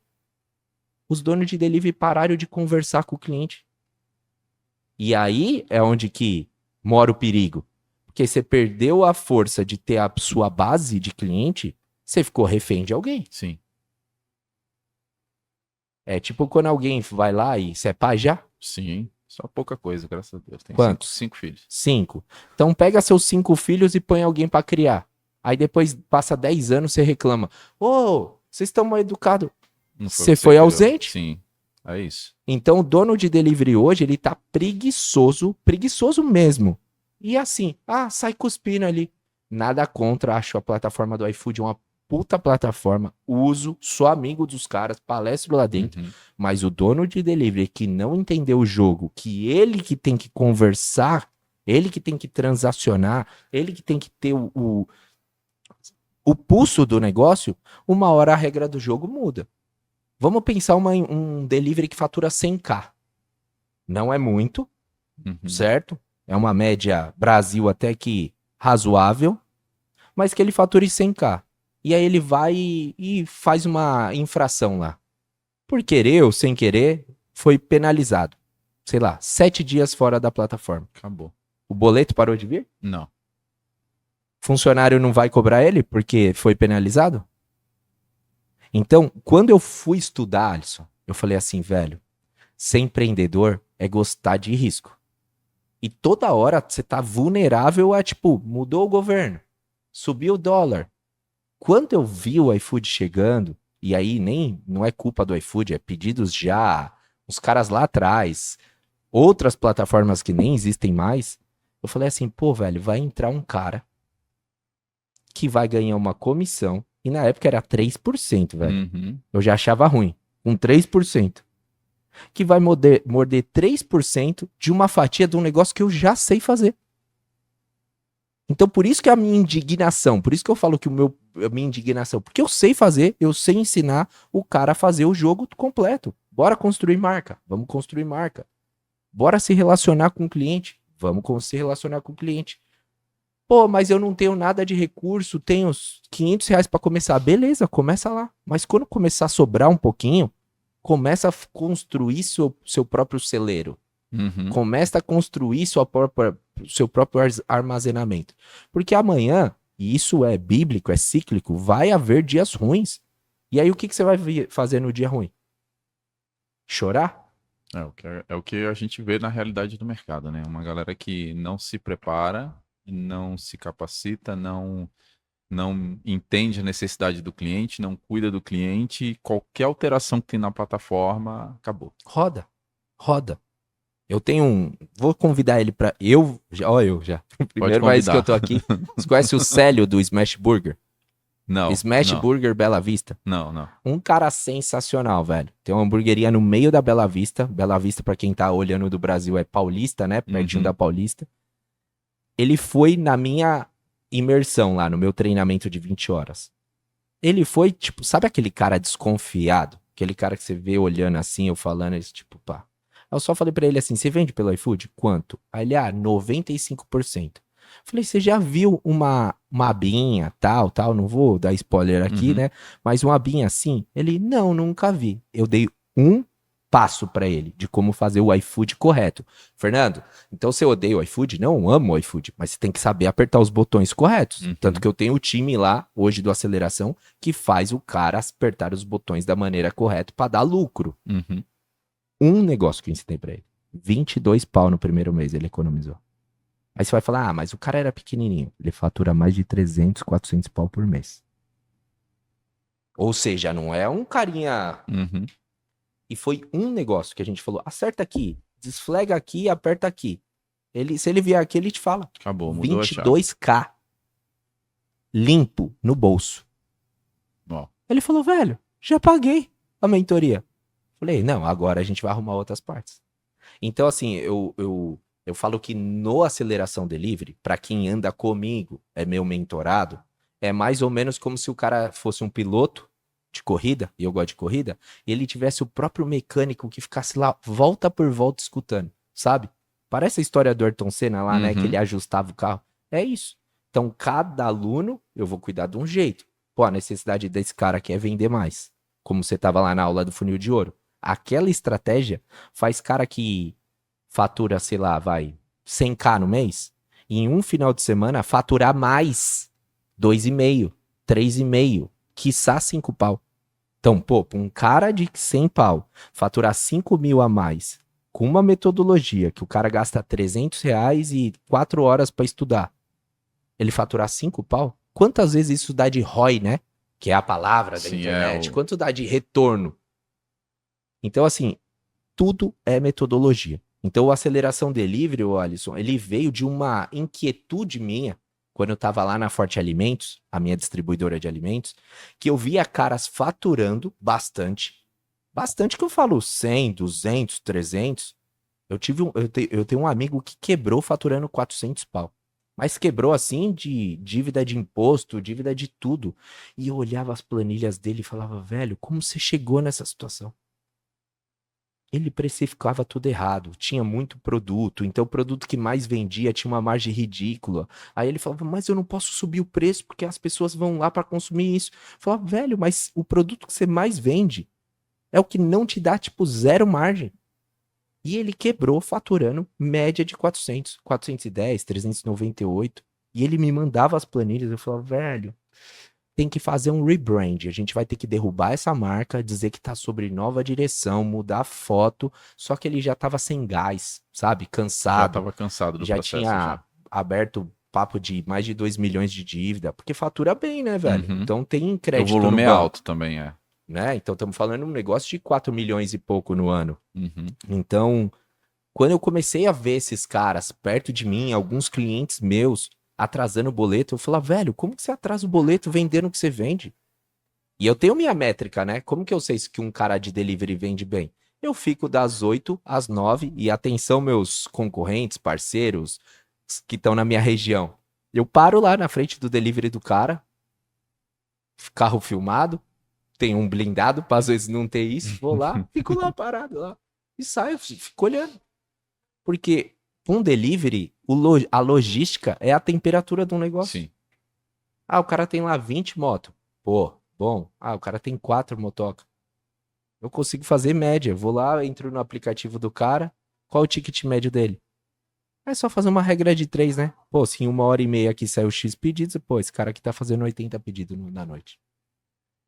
Os donos de delivery pararam de conversar com o cliente. E aí é onde que mora o perigo. Porque você perdeu a força de ter a sua base de cliente, você ficou refém de alguém. Sim. É tipo quando alguém vai lá e você é pai já? Sim. Só pouca coisa, graças a Deus. Tem Quantos? 5 filhos. 5. Então pega seus 5 filhos e põe alguém pra criar. Aí depois passa 10 anos você reclama. Ô, vocês estão mal educados. Não Você o que foi criou. ausente? Sim. É isso. Então o dono de delivery hoje, ele tá preguiçoso mesmo. E assim, sai cuspindo ali. Nada contra, acho a plataforma do iFood uma puta plataforma. Uso, sou amigo dos caras, palestro lá dentro. Uhum. Mas o dono de delivery que não entendeu o jogo, que ele que tem que conversar, ele que tem que transacionar, ele que tem que ter o pulso do negócio, uma hora a regra do jogo muda. Vamos pensar um delivery que fatura 100k. Não é muito, Uhum. certo? É uma média Brasil até que razoável, mas que ele fature 100k. E aí ele vai e faz uma infração lá. Por querer ou sem querer, foi penalizado. Sei lá, 7 dias fora da plataforma. Acabou. O boleto parou de vir? Não. Funcionário não vai cobrar ele porque foi penalizado? Então, quando eu fui estudar, Alisson, eu falei assim, velho, ser empreendedor é gostar de risco. E toda hora você tá vulnerável a, tipo, mudou o governo, subiu o dólar. Quando eu vi o iFood chegando, e aí nem não é culpa do iFood, é pedidos já, os caras lá atrás, outras plataformas que nem existem mais, eu falei assim, pô, velho, vai entrar um cara que vai ganhar uma comissão, e na época era 3%, velho. Uhum. Eu já achava ruim, com 3%. Que vai morder 3% de uma fatia de um negócio que eu já sei fazer. Então, por isso que a minha indignação, por isso que eu falo que a minha indignação, porque eu sei fazer, eu sei ensinar o cara a fazer o jogo completo. Bora construir marca, vamos construir marca. Bora se relacionar com o cliente, vamos se relacionar com o cliente. Pô, mas eu não tenho nada de recurso, tenho uns R$ 500 para começar. Beleza, começa lá. Mas quando começar a sobrar um pouquinho, começa a construir seu próprio celeiro. Uhum. Começa a construir seu próprio armazenamento. Porque amanhã, e isso é bíblico, é cíclico, vai haver dias ruins. E aí o que você vai fazer no dia ruim? Chorar? É o que a gente vê na realidade do mercado, né? Uma galera que não se prepara, não se capacita, não entende a necessidade do cliente, não cuida do cliente, qualquer alteração que tem na plataforma, acabou. Roda. Roda. Eu tenho um. Vou convidar ele pra. Eu já. Primeira vez que eu tô aqui. Você conhece o Célio do Smash Burger? Não, Smash não, Burger Bela Vista. não. Um cara sensacional, velho. Tem uma hamburgueria no meio da Bela Vista. Bela Vista, pra quem tá olhando do Brasil, é Paulista, né? Pertinho da Paulista. Ele foi na minha imersão lá, no meu treinamento de 20 horas. Ele foi, tipo, sabe aquele cara desconfiado? Aquele cara que você vê olhando assim, eu falando, esse tipo, pá. Eu só falei pra ele assim, você vende pelo iFood? Quanto? Aí ele, 95%. Falei, você já viu uma abinha, tal, não vou dar spoiler aqui, né? Mas uma abinha assim? Ele, não, nunca vi. Eu dei um passo pra ele de como fazer o iFood correto. Fernando, então você odeia o iFood? Não, amo o iFood, mas você tem que saber apertar os botões corretos. Tanto que eu tenho o time lá, hoje do Aceleração, que faz o cara apertar os botões da maneira correta pra dar lucro. Um negócio que eu ensinei pra ele. 22 pau no primeiro mês ele economizou. Aí você vai falar, mas o cara era pequenininho. Ele fatura mais de 300, 400 pau por mês. Ou seja, não é um carinha... E foi um negócio que a gente falou, acerta aqui, desflega aqui e aperta aqui. Se ele vier aqui, ele te fala. Acabou, mudou 22k limpo no bolso. Ó. Ele falou, velho, já paguei a mentoria. Falei, não, agora a gente vai arrumar outras partes. Então, assim, eu falo que no Aceleração Delivery, para quem anda comigo, é meu mentorado, é mais ou menos como se o cara fosse um piloto de corrida, e eu gosto de corrida, e ele tivesse o próprio mecânico que ficasse lá, volta por volta, escutando, sabe? Parece a história do Ayrton Senna lá, né, que ele ajustava o carro. É isso. Então, cada aluno, eu vou cuidar de um jeito. Pô, a necessidade desse cara aqui é vender mais. Como você tava lá na aula do funil de ouro. Aquela estratégia faz cara que fatura, sei lá, vai 100k no mês, e em um final de semana faturar mais 2,5, 3,5, quiçá 5 pau. Então, pô, um cara de 100 pau faturar 5 mil a mais, com uma metodologia que o cara gasta R$ 300 e 4 horas para estudar, ele faturar 5 pau, quantas vezes isso dá de ROI, né? Que é a palavra da internet. Quanto dá de retorno? Então, assim, tudo é metodologia. Então, o Aceleração Delivery, Alisson, ele veio de uma inquietude minha, quando eu estava lá na Forte Alimentos, a minha distribuidora de alimentos, que eu via caras faturando bastante. Bastante que eu falo 100, 200, 300. Eu tenho um amigo que quebrou faturando 400 pau. Mas quebrou assim de dívida de imposto, dívida de tudo. E eu olhava as planilhas dele e falava, velho, como você chegou nessa situação? Ele precificava tudo errado, tinha muito produto, então o produto que mais vendia tinha uma margem ridícula. Aí ele falava, mas eu não posso subir o preço porque as pessoas vão lá para consumir isso. Eu falava, velho, mas o produto que você mais vende é o que não te dá, tipo, zero margem. E ele quebrou faturando média de 400, 410, 398. E ele me mandava as planilhas, eu falava, velho, tem que fazer um rebrand. A gente vai ter que derrubar essa marca, dizer que tá sobre nova direção, mudar a foto. Só que ele já tava sem gás, sabe? Cansado. Já tava cansado do processo. Tinha aberto papo de mais de 2 milhões de dívida. Porque fatura bem, né, velho? Então tem crédito no banco. O volume é banco. alto também, é. né? Então estamos falando de um negócio de 4 milhões e pouco no ano. Uhum. Então, quando eu comecei a ver esses caras perto de mim, alguns clientes meus atrasando o boleto, eu falava, velho, como que você atrasa o boleto vendendo o que você vende? E eu tenho minha métrica, né? Como que eu sei que um cara de delivery vende bem? Eu fico das 8 às 9 e atenção, meus concorrentes, parceiros que estão na minha região. Eu paro lá na frente do delivery do cara, carro filmado, tem um blindado para às vezes não ter isso, vou lá, fico lá parado lá e saio, fico olhando. Porque um delivery, a logística é a temperatura do negócio. Sim. Ah, o cara tem lá 20 motos. Pô, bom. Ah, o cara tem 4 motoca. Eu consigo fazer média. Vou lá, entro no aplicativo do cara. Qual o ticket médio dele? É só fazer uma regra de 3, né? Pô, se em 1h30 aqui saiu X pedidos, pô, esse cara aqui tá fazendo 80 pedidos na noite.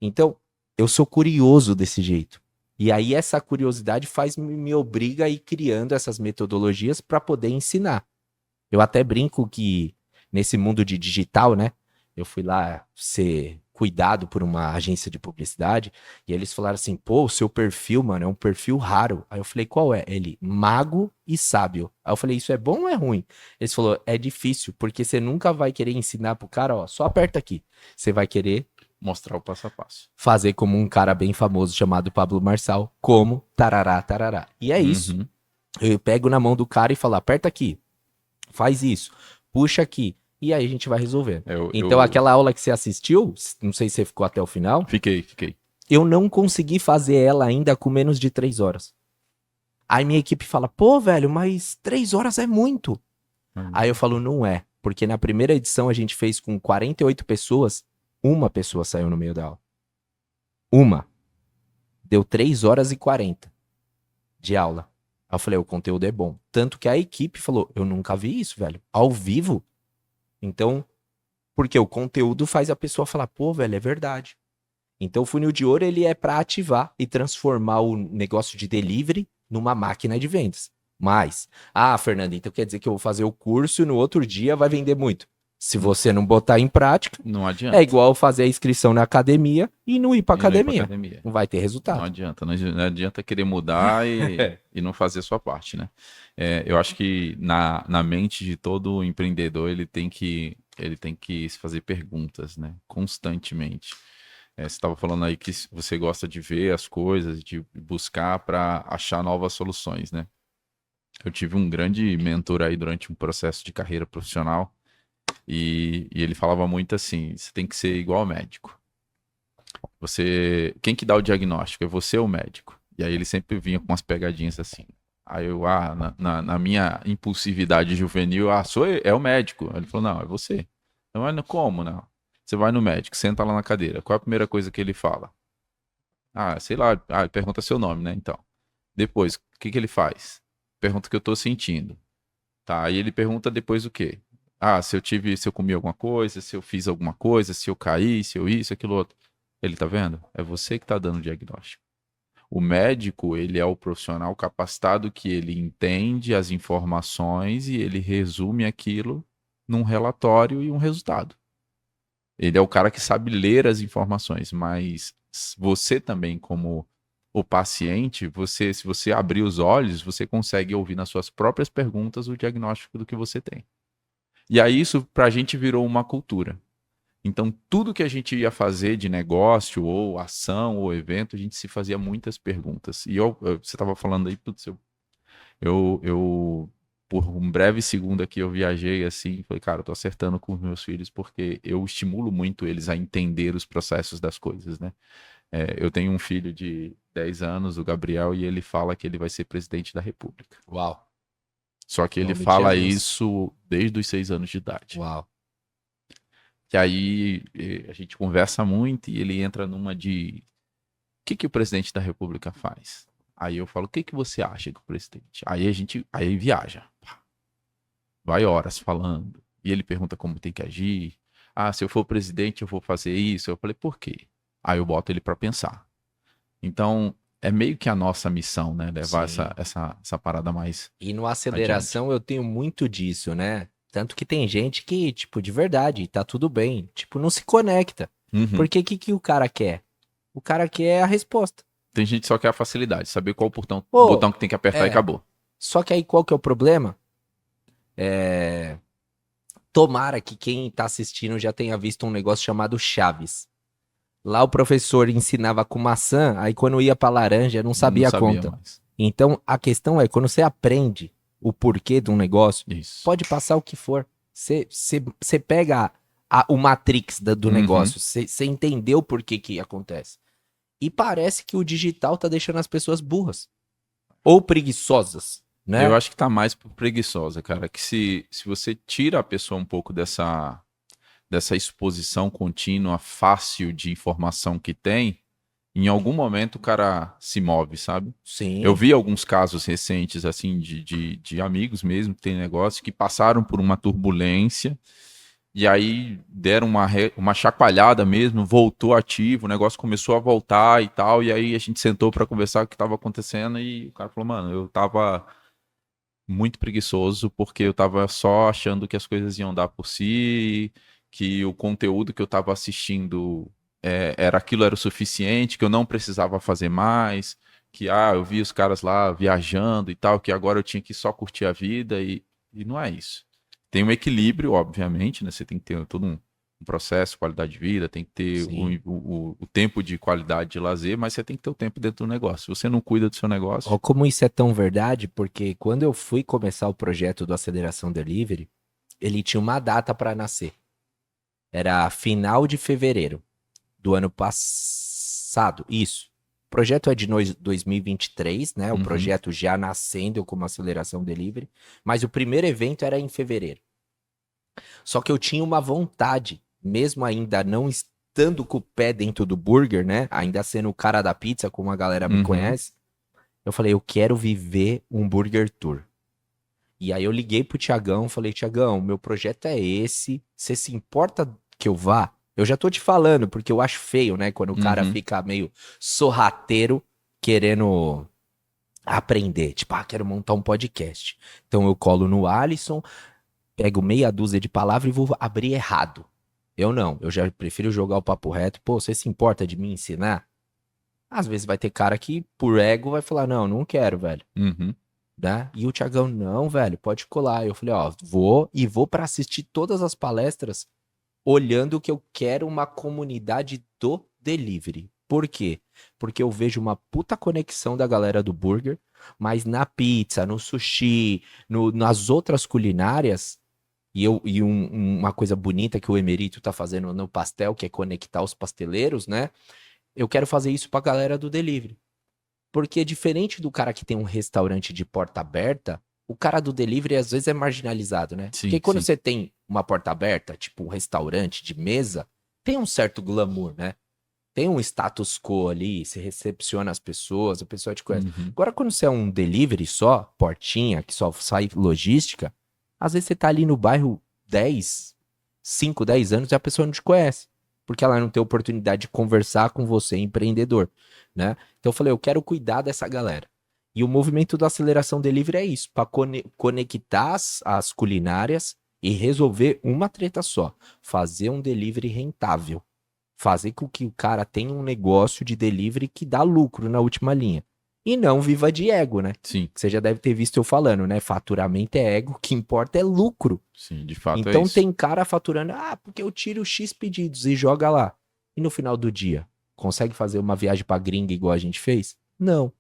Então, eu sou curioso desse jeito. E aí essa curiosidade me obriga a ir criando essas metodologias para poder ensinar. Eu até brinco que nesse mundo de digital, né? Eu fui lá ser cuidado por uma agência de publicidade e eles falaram assim: pô, o seu perfil, mano, é um perfil raro. Aí eu falei: qual é? Ele, mago e sábio. Aí eu falei: isso é bom ou é ruim? Eles falaram: é difícil, porque você nunca vai querer ensinar pro cara, ó, só aperta aqui. Você vai querer Mostrar o passo a passo. fazer como um cara bem famoso chamado Pablo Marçal, como tarará, tarará. E é isso. Uhum. Eu pego na mão do cara e falo: aperta aqui, faz isso, puxa aqui, e aí a gente vai resolver. Então, aquela aula que você assistiu, não sei se você ficou até o final, Fiquei. eu não consegui fazer ela ainda com menos de 3 horas. Aí minha equipe fala: pô, velho, mas 3 horas é muito. Aí eu falo: não é, porque na primeira edição a gente fez com 48 pessoas, uma pessoa saiu no meio da aula. Uma. Deu 3 horas e 40 de aula. Aí eu falei: o conteúdo é bom. Tanto que a equipe falou: eu nunca vi isso, velho. Ao vivo. Então, porque o conteúdo faz a pessoa falar: pô, velho, é verdade. Então, o funil de ouro, ele é para ativar e transformar o negócio de delivery numa máquina de vendas. Mas, Fernando, então quer dizer que eu vou fazer o curso e no outro dia vai vender muito. Se você não botar em prática, Não adianta. é igual fazer a inscrição na academia e não ir para academia. academia. Não vai ter resultado. Não adianta. Não adianta querer mudar e não fazer a sua parte, né? Eu acho que na mente de todo empreendedor, ele tem que se fazer perguntas, né? Constantemente. Você estava falando aí que você gosta de ver as coisas, de buscar para achar novas soluções, né? Eu tive um grande mentor aí durante um processo de carreira profissional e ele falava muito assim: você tem que ser igual ao médico. Quem que dá o diagnóstico? É você ou o médico? E aí ele sempre vinha com umas pegadinhas assim. Aí eu, na minha impulsividade juvenil, é o médico. Ele falou: não, é você. Então, mas como, não? Você vai no médico, senta lá na cadeira. Qual é a primeira coisa que ele fala? Sei lá. Ele pergunta seu nome, né? Então. Depois, o que ele faz? Pergunta o que eu tô sentindo. Tá, aí ele pergunta depois o quê? Se eu comi alguma coisa, se eu fiz alguma coisa, se eu caí, se eu isso, aquilo outro. Ele tá vendo? É você que tá dando o diagnóstico. O médico, ele é o profissional capacitado que ele entende as informações e ele resume aquilo num relatório e um resultado. Ele é o cara que sabe ler as informações, mas você também, como o paciente, se você abrir os olhos, você consegue ouvir nas suas próprias perguntas o diagnóstico do que você tem. E aí isso pra gente virou uma cultura. Então, tudo que a gente ia fazer de negócio, ou ação, ou evento, a gente se fazia muitas perguntas. E você estava falando aí, putz, por um breve segundo aqui, eu viajei assim, falei: cara, eu tô acertando com os meus filhos, porque eu estimulo muito eles a entender os processos das coisas, né? Eu tenho um filho de 10 anos, o Gabriel, e ele fala que ele vai ser presidente da República. Uau. Só que ele fala isso desde os 6 anos de idade. Uau. Que aí a gente conversa muito e ele entra numa de: o que o presidente da República faz? Aí eu falo: o que você acha que o presidente? Aí viaja. Vai horas falando. E ele pergunta como tem que agir. Se eu for presidente eu vou fazer isso. Eu falei: por quê? Aí eu boto ele para pensar. Então, é meio que a nossa missão, né? Levar essa parada mais. E no aceleração eu tenho muito disso, né? Tanto que tem gente que, tipo, de verdade, tá tudo bem. Tipo, não se conecta. Uhum. Porque o que o cara quer? O cara quer a resposta. Tem gente que só quer a facilidade, saber qual Pô, botão que tem que apertar e é. acabou. Só que aí qual que é o problema? É, tomara que quem tá assistindo já tenha visto um negócio chamado Chaves. Lá o professor ensinava com maçã, aí quando ia pra laranja não Não sabia a sabia conta. mais. Então a questão é, quando você aprende o porquê de um negócio, Isso. pode passar o que for. Você pega o matrix do Uhum. negócio, você entendeu o porquê que acontece. E parece que o digital tá deixando as pessoas burras. Ou preguiçosas, Eu né? acho que tá mais por preguiçosa, cara. Que se você tira a pessoa um pouco dessa exposição contínua, fácil de informação que tem, em algum momento o cara se move, sabe? Eu Sim. vi alguns casos recentes, assim, de amigos mesmo que tem negócio, que passaram por uma turbulência e aí deram uma chacoalhada mesmo, voltou ativo, o negócio começou a voltar e tal, e aí a gente sentou para conversar o que estava acontecendo e o cara falou, mano, eu tava muito preguiçoso porque eu tava só achando que as coisas iam dar por si, que o conteúdo que eu tava assistindo era o suficiente, que eu não precisava fazer mais, que eu vi os caras lá viajando e tal, que agora eu tinha que só curtir a vida e não é isso. Tem um equilíbrio, obviamente, né? Você tem que ter todo um processo, qualidade de vida, tem que ter Sim. o tempo de qualidade de lazer, mas você tem que ter o tempo dentro do negócio. Se você não cuida do seu Ó, negócio. como isso é tão verdade, porque quando eu fui começar o projeto do Aceleração Delivery, ele tinha uma data para nascer. Era final de fevereiro do ano passado. Isso. O projeto é de 2023, né? O Uhum, projeto já nascendo como Aceleração Delivery, mas o primeiro evento era em fevereiro. Só que eu tinha uma vontade, mesmo ainda não estando com o pé dentro do burger, né? Ainda sendo o cara da pizza, como a galera me uhum. conhece. Eu falei, eu quero viver um burger tour. E aí eu liguei pro Tiagão, falei, Tiagão, meu projeto é esse. Você se importa que eu vá? Eu já tô te falando, porque eu acho feio, né? Quando o cara Uhum. fica meio sorrateiro querendo aprender. Tipo, quero montar um podcast. Então eu colo no Alisson, pego meia dúzia de palavras e vou abrir errado. Eu não, eu já prefiro jogar o papo reto. Pô, você se importa de me ensinar? Às vezes vai ter cara que, por ego, vai falar, não, não quero, velho. Uhum. Né? E o Thiagão, não, velho, pode colar. Eu falei, ó, vou para assistir todas as palestras olhando que eu quero uma comunidade do delivery. Por quê? Porque eu vejo uma puta conexão da galera do burger, mas na pizza, no sushi, nas outras culinárias, uma coisa bonita que o Emerito tá fazendo no pastel, que é conectar os pasteleiros, né? Eu quero fazer isso pra galera do delivery. Porque diferente do cara que tem um restaurante de porta aberta, o cara do delivery às vezes é marginalizado, né? Porque Sim, quando sim. você tem uma porta aberta, tipo um restaurante de mesa, tem um certo glamour, né? Tem um status quo ali, você recepciona as pessoas, a pessoa te conhece. Uhum. Agora, quando você é um delivery só, portinha, que só sai logística, às vezes você tá ali no bairro 10, 5, 10 anos e a pessoa não te conhece. Porque ela não tem oportunidade de conversar com você, empreendedor, né? Então eu falei, eu quero cuidar dessa galera. E o movimento da aceleração delivery é isso, para conectar as culinárias e resolver uma treta só, fazer um delivery rentável, fazer com que o cara tenha um negócio de delivery que dá lucro na última linha. E não viva de ego, né? Sim, Você já deve ter visto eu falando, né? Faturamento é ego, o que importa é lucro. sim, de fato é Então isso. tem cara faturando, porque eu tiro X pedidos e joga lá. E no final do dia, consegue fazer uma viagem pra gringa igual a gente fez? Não.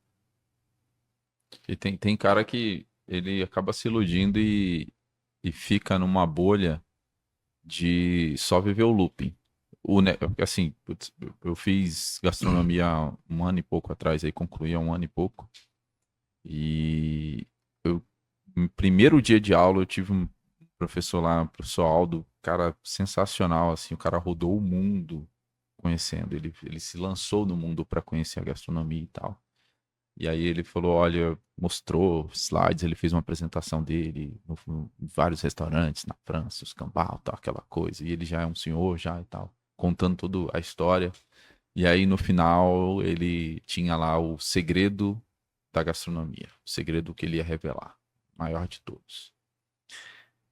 E tem cara que ele acaba se iludindo e fica numa bolha de só viver o looping. Assim, putz, eu fiz gastronomia há um ano e pouco atrás, aí concluí há um ano e pouco. E eu, no primeiro dia de aula, eu tive um professor lá, o professor Aldo, cara sensacional, assim, o cara rodou o mundo conhecendo, ele se lançou no mundo para conhecer a gastronomia e tal. E aí ele falou, olha, mostrou slides, ele fez uma apresentação dele em vários restaurantes na França, os cambau, tal, aquela coisa. E ele já é um senhor já e tal, contando toda a história. E aí no final ele tinha lá o segredo da gastronomia, o segredo que ele ia revelar, maior de todos,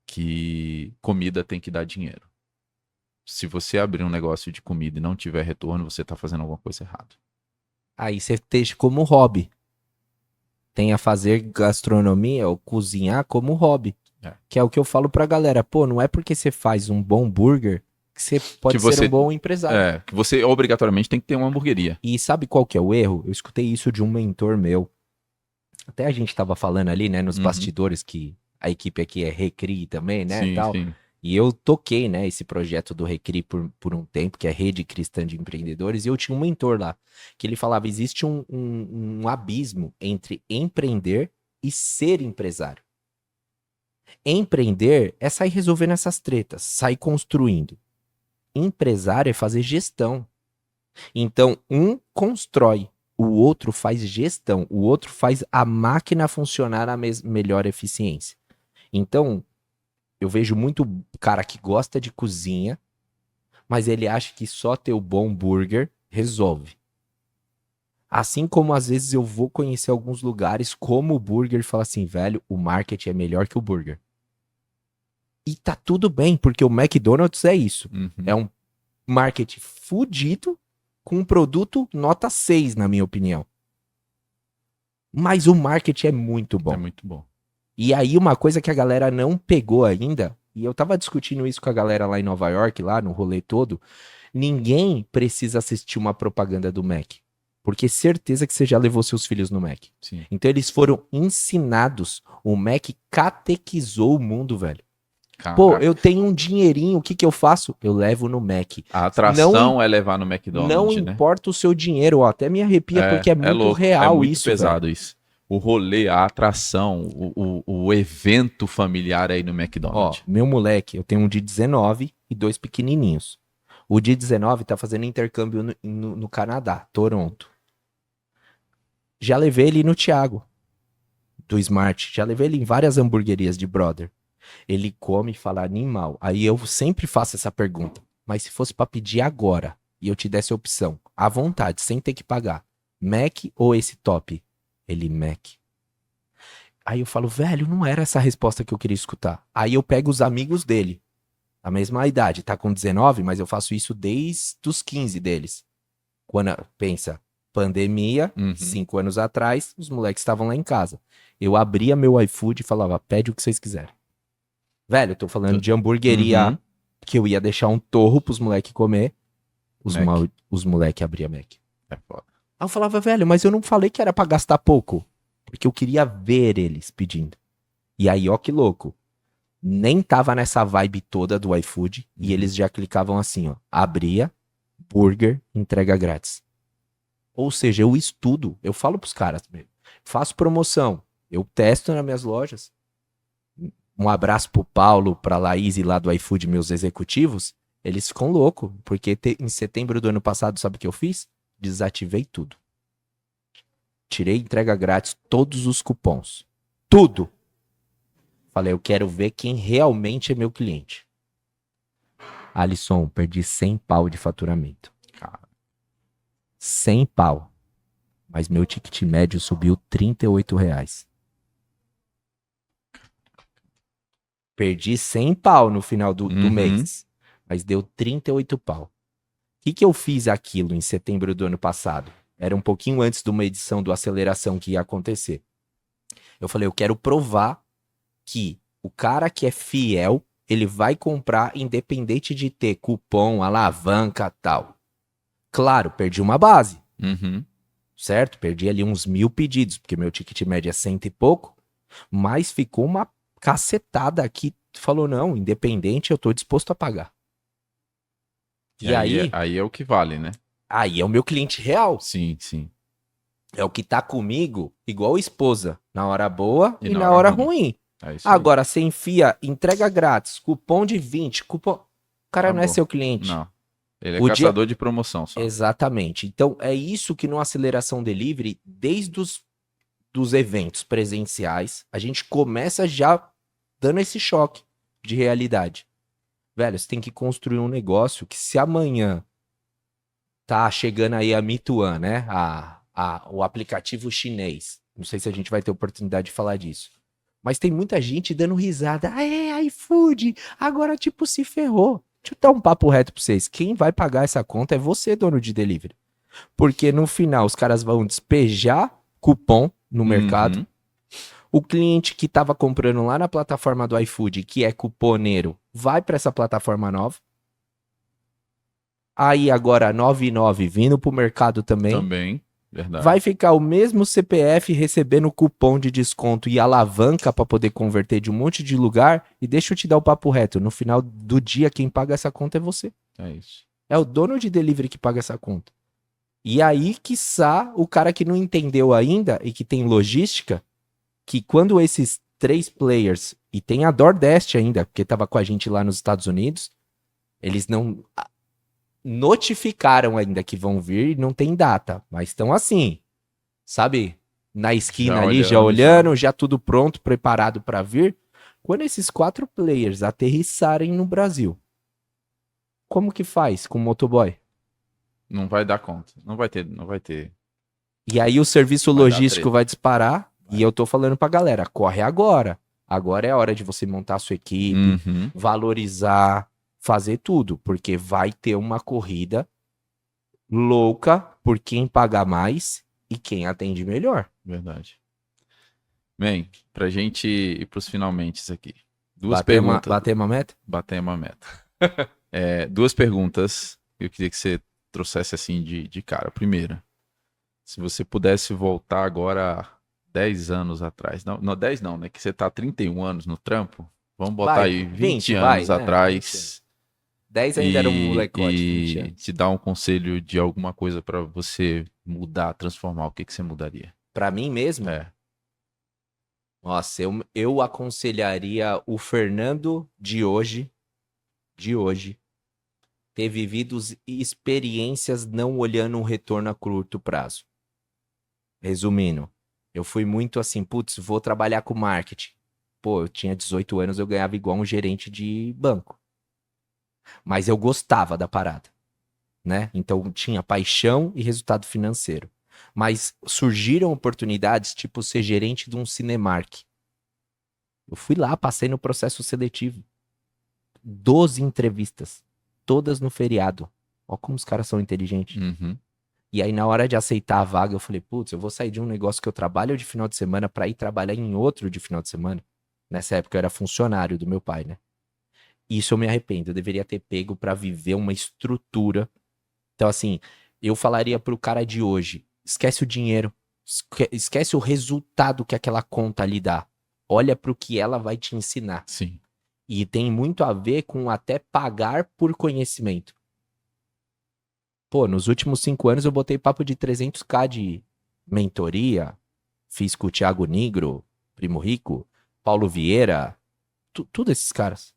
que comida tem que dar dinheiro. Se você abrir um negócio de comida e não tiver retorno, você tá fazendo alguma coisa errada. Aí você deixa como hobby. Tem a fazer gastronomia ou cozinhar como hobby. É. Que é o que eu falo pra galera. Pô, não é porque você faz um bom burger que você pode ser um bom empresário. Que você obrigatoriamente tem que ter uma hamburgueria. E sabe qual que é o erro? Eu escutei isso de um mentor meu. Até a gente tava falando ali, né, nos bastidores, que a equipe aqui é Recri também, né, Sim, tal. sim. E eu toquei, né, esse projeto do Recri por um tempo, que é a Rede Cristã de Empreendedores, e eu tinha um mentor lá, que ele falava, existe um abismo entre empreender e ser empresário. Empreender é sair resolvendo essas tretas, sair construindo. Empresário é fazer gestão. Então, um constrói, o outro faz gestão, o outro faz a máquina funcionar na melhor eficiência. Então, eu vejo muito cara que gosta de cozinha, mas ele acha que só ter o bom burger resolve. Assim como às vezes eu vou conhecer alguns lugares como o burger e falo assim, velho, o marketing é melhor que o burger. E tá tudo bem, porque o McDonald's é isso. É um marketing fudido com um produto nota 6, na minha opinião. Mas o marketing é muito bom. É muito bom. E aí uma coisa que a galera não pegou ainda, e eu tava discutindo isso com a galera lá em Nova York, lá no rolê todo, ninguém precisa assistir uma propaganda do Mac. Porque certeza que você já levou seus filhos no Mac. Sim. Então eles foram ensinados, o Mac catequizou o mundo, velho. Caraca. Pô, eu tenho um dinheirinho, o que que eu faço? Eu levo no Mac. A atração é levar no McDonald's, Não né? importa o seu dinheiro, ó, até me arrepia porque é muito louco, real é muito isso, pesado velho. isso. O rolê, a atração, o evento familiar aí no Ó, McDonald's. meu moleque, eu tenho um de 19 e 2 pequenininhos. O de 19 tá fazendo intercâmbio no Canadá, Toronto. Já levei ele no Thiago, do Smart. Já levei ele em várias hamburguerias de brother. Ele come e fala animal. Aí eu sempre faço essa pergunta. Mas se fosse pra pedir agora e eu te desse a opção, à vontade, sem ter que pagar, Mac ou esse top? Ele, Mac. Aí eu falo, velho, não era essa a resposta que eu queria escutar. Aí eu pego os amigos dele, a mesma idade, tá com 19, mas eu faço isso desde os 15 deles. Quando, pensa, pandemia, 5 anos atrás, os moleques estavam lá em casa. Eu abria meu iFood e falava, pede o que vocês quiserem. Velho, eu tô falando de hamburgueria que eu ia deixar um torro pros moleques comer. Os moleques abriam Mac. É foda. Aí eu falava, velho, mas eu não falei que era pra gastar pouco. Porque eu queria ver eles pedindo. E aí, ó que louco. Nem tava nessa vibe toda do iFood. E eles já clicavam assim, ó. Abria, burger, entrega grátis. Ou seja, eu estudo. Eu falo pros caras, faço promoção. Eu testo nas minhas lojas. Um abraço pro Paulo, pra Laís e lá do iFood, meus executivos. Eles ficam loucos. Porque em setembro do ano passado, sabe o que eu fiz? Desativei tudo. Tirei entrega grátis, todos os cupons. Tudo. Falei, eu quero ver quem realmente é meu cliente. Alisson, perdi 100 pau de faturamento. Cara. 100 pau. Mas meu ticket médio subiu R$ 38. Perdi 100 pau no final do mês. Mas deu 38 pau. O que eu fiz aquilo em setembro do ano passado? Era um pouquinho antes de uma edição do Aceleração que ia acontecer. Eu falei, eu quero provar que o cara que é fiel, ele vai comprar independente de ter cupom, alavanca, tal. Claro, perdi uma base. Certo? Perdi ali uns 1.000 pedidos, porque meu ticket médio é 100 e pouco. Mas ficou uma cacetada aqui. Falou, não, independente, eu tô disposto a pagar. E aí é o que vale, né? Aí é o meu cliente real. Sim, sim. É o que tá comigo, igual esposa, na hora boa e na hora ruim. É isso Agora, você enfia, entrega grátis, cupom de 20, cupom... O cara não é seu cliente. Não. Ele é caçador de promoção só. Exatamente. Então, é isso que no Aceleração Delivery, desde dos eventos presenciais, a gente começa já dando esse choque de realidade. Velho, você tem que construir um negócio que se amanhã tá chegando aí a Meituan, né? O aplicativo chinês. Não sei se a gente vai ter oportunidade de falar disso. Mas tem muita gente dando risada. Ah, é, iFood, agora tipo se ferrou. Deixa eu dar um papo reto pra vocês. Quem vai pagar essa conta é você, dono de delivery. Porque no final os caras vão despejar cupom no mercado. Uhum. O cliente que estava comprando lá na plataforma do iFood, que é cuponeiro, vai para essa plataforma nova. Aí agora 99 vindo pro mercado também. Também, verdade. Vai ficar o mesmo CPF recebendo cupom de desconto e alavanca para poder converter de um monte de lugar. E deixa eu te dar o papo reto. No final do dia, quem paga essa conta é você. É isso. É o dono de delivery que paga essa conta. E aí, quiçá, o cara que não entendeu ainda e que tem logística, que quando esses 3 players, e tem a DoorDash ainda, porque tava com a gente lá nos Estados Unidos, eles não notificaram ainda que vão vir, não tem data, mas estão assim, sabe? Na esquina Já ali, já olhando, olhando, já tudo pronto, preparado para vir. Quando esses 4 players aterrissarem no Brasil, como que faz com o motoboy? Não vai dar conta. Não vai ter. E aí o serviço Vai dar logístico treta. vai disparar. Vai. E eu tô falando pra galera, corre agora. Agora é a hora de você montar a sua equipe, Uhum. valorizar, fazer tudo. Porque vai ter uma corrida louca por quem paga mais e quem atende melhor. Verdade. Bem, pra gente ir pros finalmente aqui. Duas Bater perguntas. bater uma meta? Bater uma meta. Duas perguntas que eu queria que você trouxesse assim de cara. Primeira, se você pudesse voltar agora 10 anos atrás. Não 10 não, né? Que você tá há 31 anos no trampo. Vamos botar Vai, aí 20 vai, anos né? atrás. 10 ainda era um molecote, 20 E anos. te dar um conselho de alguma coisa pra você mudar, transformar. O que que você mudaria? Pra mim mesmo, É. nossa, eu aconselharia o Fernando de hoje, ter vivido experiências não olhando um retorno a curto prazo. Resumindo, eu fui muito assim, putz, vou trabalhar com marketing. Pô, eu tinha 18 anos, eu ganhava igual um gerente de banco. Mas eu gostava da parada, né? Então tinha paixão e resultado financeiro. Mas surgiram oportunidades, tipo ser gerente de um Cinemark. Eu fui lá, passei no processo seletivo. 12 entrevistas, todas no feriado. Ó como os caras são inteligentes. Uhum. E aí, na hora de aceitar a vaga, eu falei, putz, eu vou sair de um negócio que eu trabalho de final de semana pra ir trabalhar em outro de final de semana. Nessa época eu era funcionário do meu pai, né? Isso eu me arrependo. Eu deveria ter pego pra viver uma estrutura. Então, assim, eu falaria pro cara de hoje, esquece o dinheiro, esquece o resultado que aquela conta lhe dá. Olha pro que ela vai te ensinar. Sim. E tem muito a ver com até pagar por conhecimento. Pô, nos últimos 5 anos eu botei papo de 300k de mentoria. Fiz com o Thiago Nigro, Primo Rico, Paulo Vieira, tudo esses caras.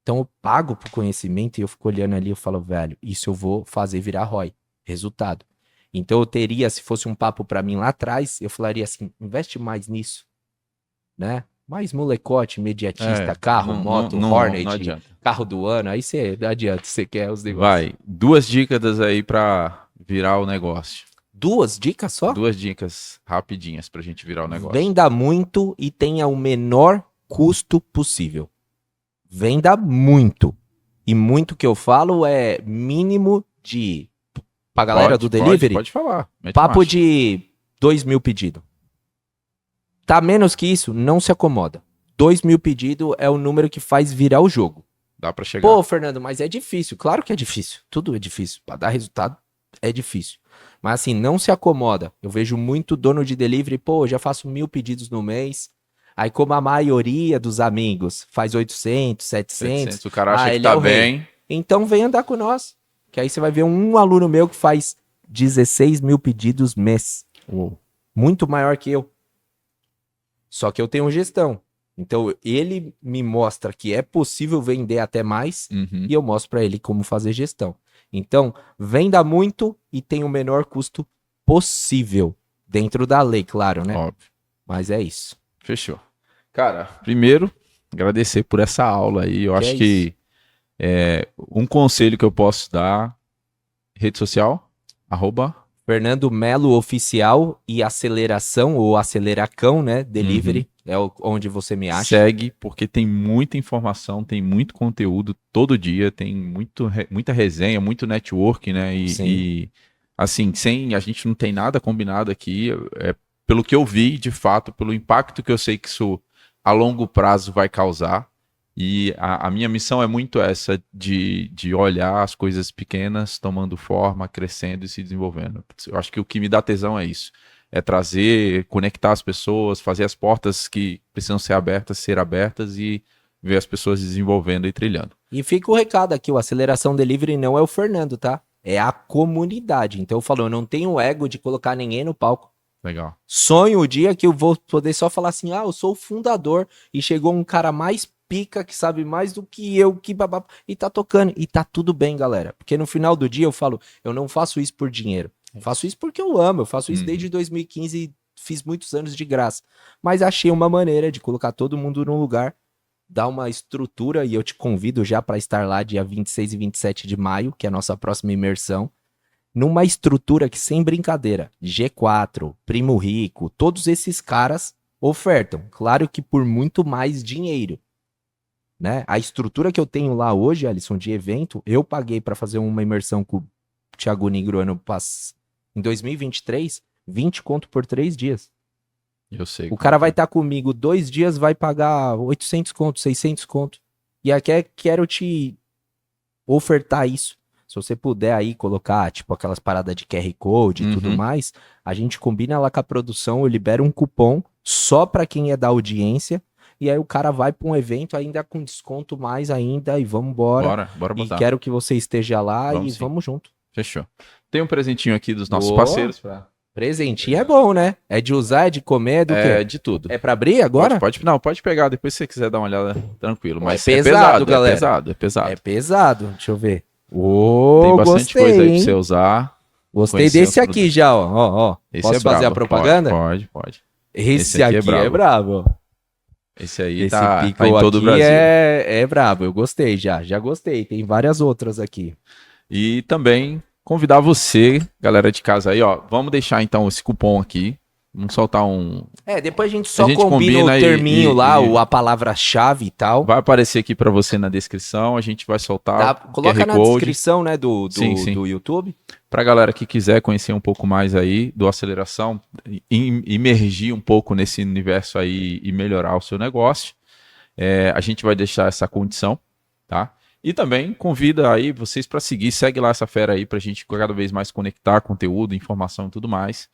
Então eu pago por conhecimento e eu fico olhando ali e eu falo, velho, isso eu vou fazer virar ROI, resultado. Então eu teria, se fosse um papo pra mim lá atrás, eu falaria assim, investe mais nisso, né? Mais molecote, imediatista, carro, moto, Hornet, não adianta. carro do ano, aí você não adianta, você quer os negócios. Vai, 2 dicas aí pra virar o negócio. 2 dicas só? 2 dicas rapidinhas pra gente virar o negócio. Venda muito e tenha o menor custo possível. Venda muito. E muito que eu falo é mínimo de... Pra galera do delivery, Pode falar. Mete papo marcha. de 2.000 pedidos. Tá menos que isso, não se acomoda. 2.000 pedidos é o número que faz virar o jogo. Dá pra chegar. Pô, Fernando, mas é difícil. Claro que é difícil. Tudo é difícil. Pra dar resultado é difícil. Mas assim, não se acomoda. Eu vejo muito dono de delivery, pô, eu já faço 1.000 pedidos no mês. Aí como a maioria dos amigos faz 800, 700. O cara acha que ele tá é o rei. bem. Então vem andar com nós. Que aí você vai ver um aluno meu que faz 16.000 pedidos mês. Muito maior que eu. Só que eu tenho gestão. Então ele me mostra que é possível vender até mais Uhum. e eu mostro para ele como fazer gestão. Então, venda muito e tenha o menor custo possível. Dentro da lei, claro, né? Óbvio. Mas é isso. Fechou. Cara, primeiro, agradecer por essa aula aí. Eu acho que um conselho que eu posso dar, rede social, Fernando Melo Oficial e Aceleração, ou Aceleracão, né? Delivery. onde você me acha. Segue, porque tem muita informação, tem muito conteúdo todo dia, tem muita resenha, muito network, né? E, assim, a gente não tem nada combinado aqui. Pelo que eu vi, de fato, pelo impacto que eu sei que isso a longo prazo vai causar. E a minha missão é muito essa, de olhar as coisas pequenas tomando forma, crescendo e se desenvolvendo. Eu acho que o que me dá tesão é isso. É trazer, conectar as pessoas, fazer as portas que precisam ser abertas e ver as pessoas desenvolvendo e trilhando. E fica o recado aqui, o Aceleração Delivery não é o Fernando, tá? É a comunidade. Então eu falo, eu não tenho ego de colocar ninguém no palco. Legal. Sonho o dia que eu vou poder só falar assim, eu sou o fundador e chegou um cara mais pica que sabe mais do que eu, que babá, e tá tocando. E tá tudo bem, galera. Porque no final do dia eu falo, eu não faço isso por dinheiro. Eu faço isso porque eu amo. Eu faço isso desde 2015 e fiz muitos anos de graça. Mas achei uma maneira de colocar todo mundo num lugar, dar uma estrutura, e eu te convido já para estar lá dia 26 e 27 de maio, que é a nossa próxima imersão, numa estrutura que, sem brincadeira, G4, Primo Rico, todos esses caras ofertam. Claro que por muito mais dinheiro, né? A estrutura que eu tenho lá hoje, Alisson, de evento, eu paguei para fazer uma imersão com o Thiago Nigro em 2023, 20 conto por 3 dias. Eu sei. O cara vai estar comigo 2 dias, vai pagar 800 conto, 600 conto. E aqui quero te ofertar isso. Se você puder aí colocar, tipo, aquelas paradas de QR Code e tudo mais, a gente combina lá com a produção, eu libero um cupom só para quem é da audiência, e aí o cara vai para um evento ainda com desconto mais ainda, e vamos embora. Bora botar. E quero que você esteja lá vamos junto. Fechou. Tem um presentinho aqui dos nossos parceiros. Presentinho é bom, né? É de usar, é de comer, é do quê? É de tudo. É pra abrir agora? Pode pegar, depois se você quiser dar uma olhada, tranquilo. Mas é pesado, galera. É pesado. É pesado, deixa eu ver. Tem bastante coisa aí pra você usar. Gostei desse aqui já, ó. Posso fazer a propaganda? Pode. Esse aqui é brabo. Esse aí Esse tá em Pickle todo o aqui Brasil. é brabo, eu gostei já gostei. Tem várias outras aqui. E também convidar você, galera de casa aí, ó. Vamos deixar então esse cupom aqui. Vamos soltar um... depois a gente só combina o terminho lá, a palavra-chave e tal. Vai aparecer aqui pra você na descrição, a gente vai soltar coloca QR na Code. descrição, né, do YouTube. Pra galera que quiser conhecer um pouco mais aí do Aceleração, imergir um pouco nesse universo aí e melhorar o seu negócio, a gente vai deixar essa condição, tá? E também convida aí vocês para seguir, segue lá essa fera aí pra gente cada vez mais conectar conteúdo, informação e tudo mais.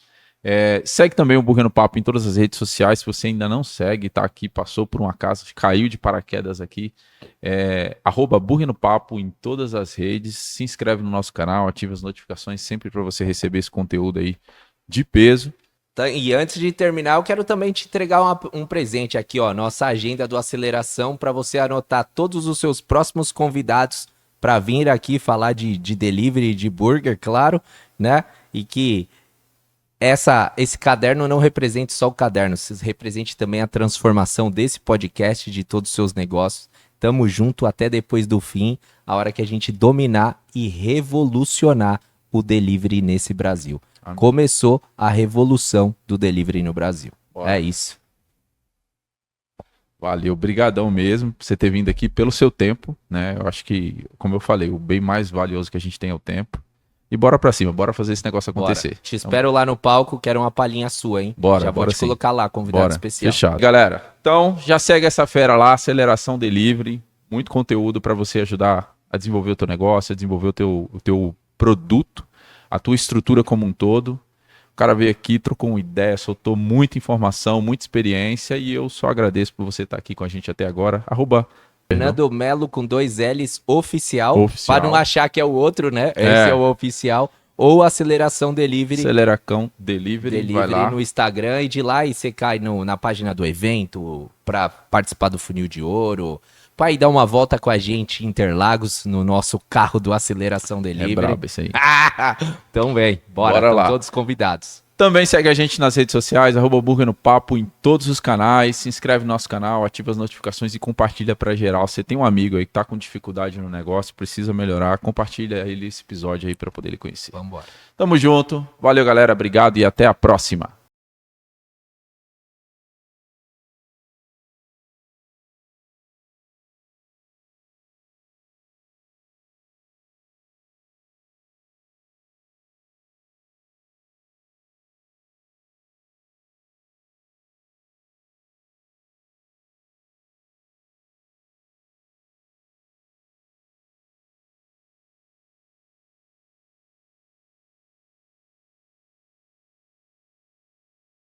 Segue também o Burger no Papo em todas as redes sociais. Se você ainda não segue, tá aqui, passou por um acaso, caiu de paraquedas aqui, @Burger no Papo em todas as redes. Se inscreve no nosso canal, ativa as notificações sempre para você receber esse conteúdo aí de peso. E antes de terminar, eu quero também te entregar um presente aqui, ó, nossa agenda do Aceleração, para você anotar todos os seus próximos convidados para vir aqui falar de delivery, de burger, claro, né? E que esse caderno não represente só o caderno, represente também a transformação desse podcast, de todos os seus negócios. Tamo junto até depois do fim, a hora que a gente dominar e revolucionar o delivery nesse Brasil. Amém. Começou a revolução do delivery no Brasil. Bora. É isso. Valeu, brigadão mesmo por você ter vindo aqui, pelo seu tempo, né? Eu acho que, como eu falei, o bem mais valioso que a gente tem é o tempo. E bora pra cima, bora fazer esse negócio acontecer. Bora. Te espero lá no palco, quero uma palhinha sua, hein? Bora, já vou te colocar lá, convidado especial. Fechado. Galera, então já segue essa fera lá, Aceleração Delivery, muito conteúdo para você ajudar a desenvolver o teu negócio, a desenvolver o teu produto, a tua estrutura como um todo. O cara veio aqui, trocou uma ideia, soltou muita informação, muita experiência, e eu só agradeço por você estar aqui com a gente até agora. Fernando Melo com 2 L's oficial. Para não achar que é o outro, né? Esse é o oficial. Ou Aceleração Delivery. Aceleração Delivery, vai lá no Instagram, e de lá e você cai na página do evento para participar do Funil de Ouro, para ir dar uma volta com a gente em Interlagos no nosso carro do Aceleração Delivery. É brabo isso aí. Então vem, bora lá. Todos convidados. Também segue a gente nas redes sociais, @Burger no Papo em todos os canais, se inscreve no nosso canal, ativa as notificações e compartilha para geral. Você tem um amigo aí que tá com dificuldade no negócio, precisa melhorar, compartilha ele esse episódio aí para poder ele conhecer. Vambora. Tamo junto, valeu galera, obrigado e até a próxima.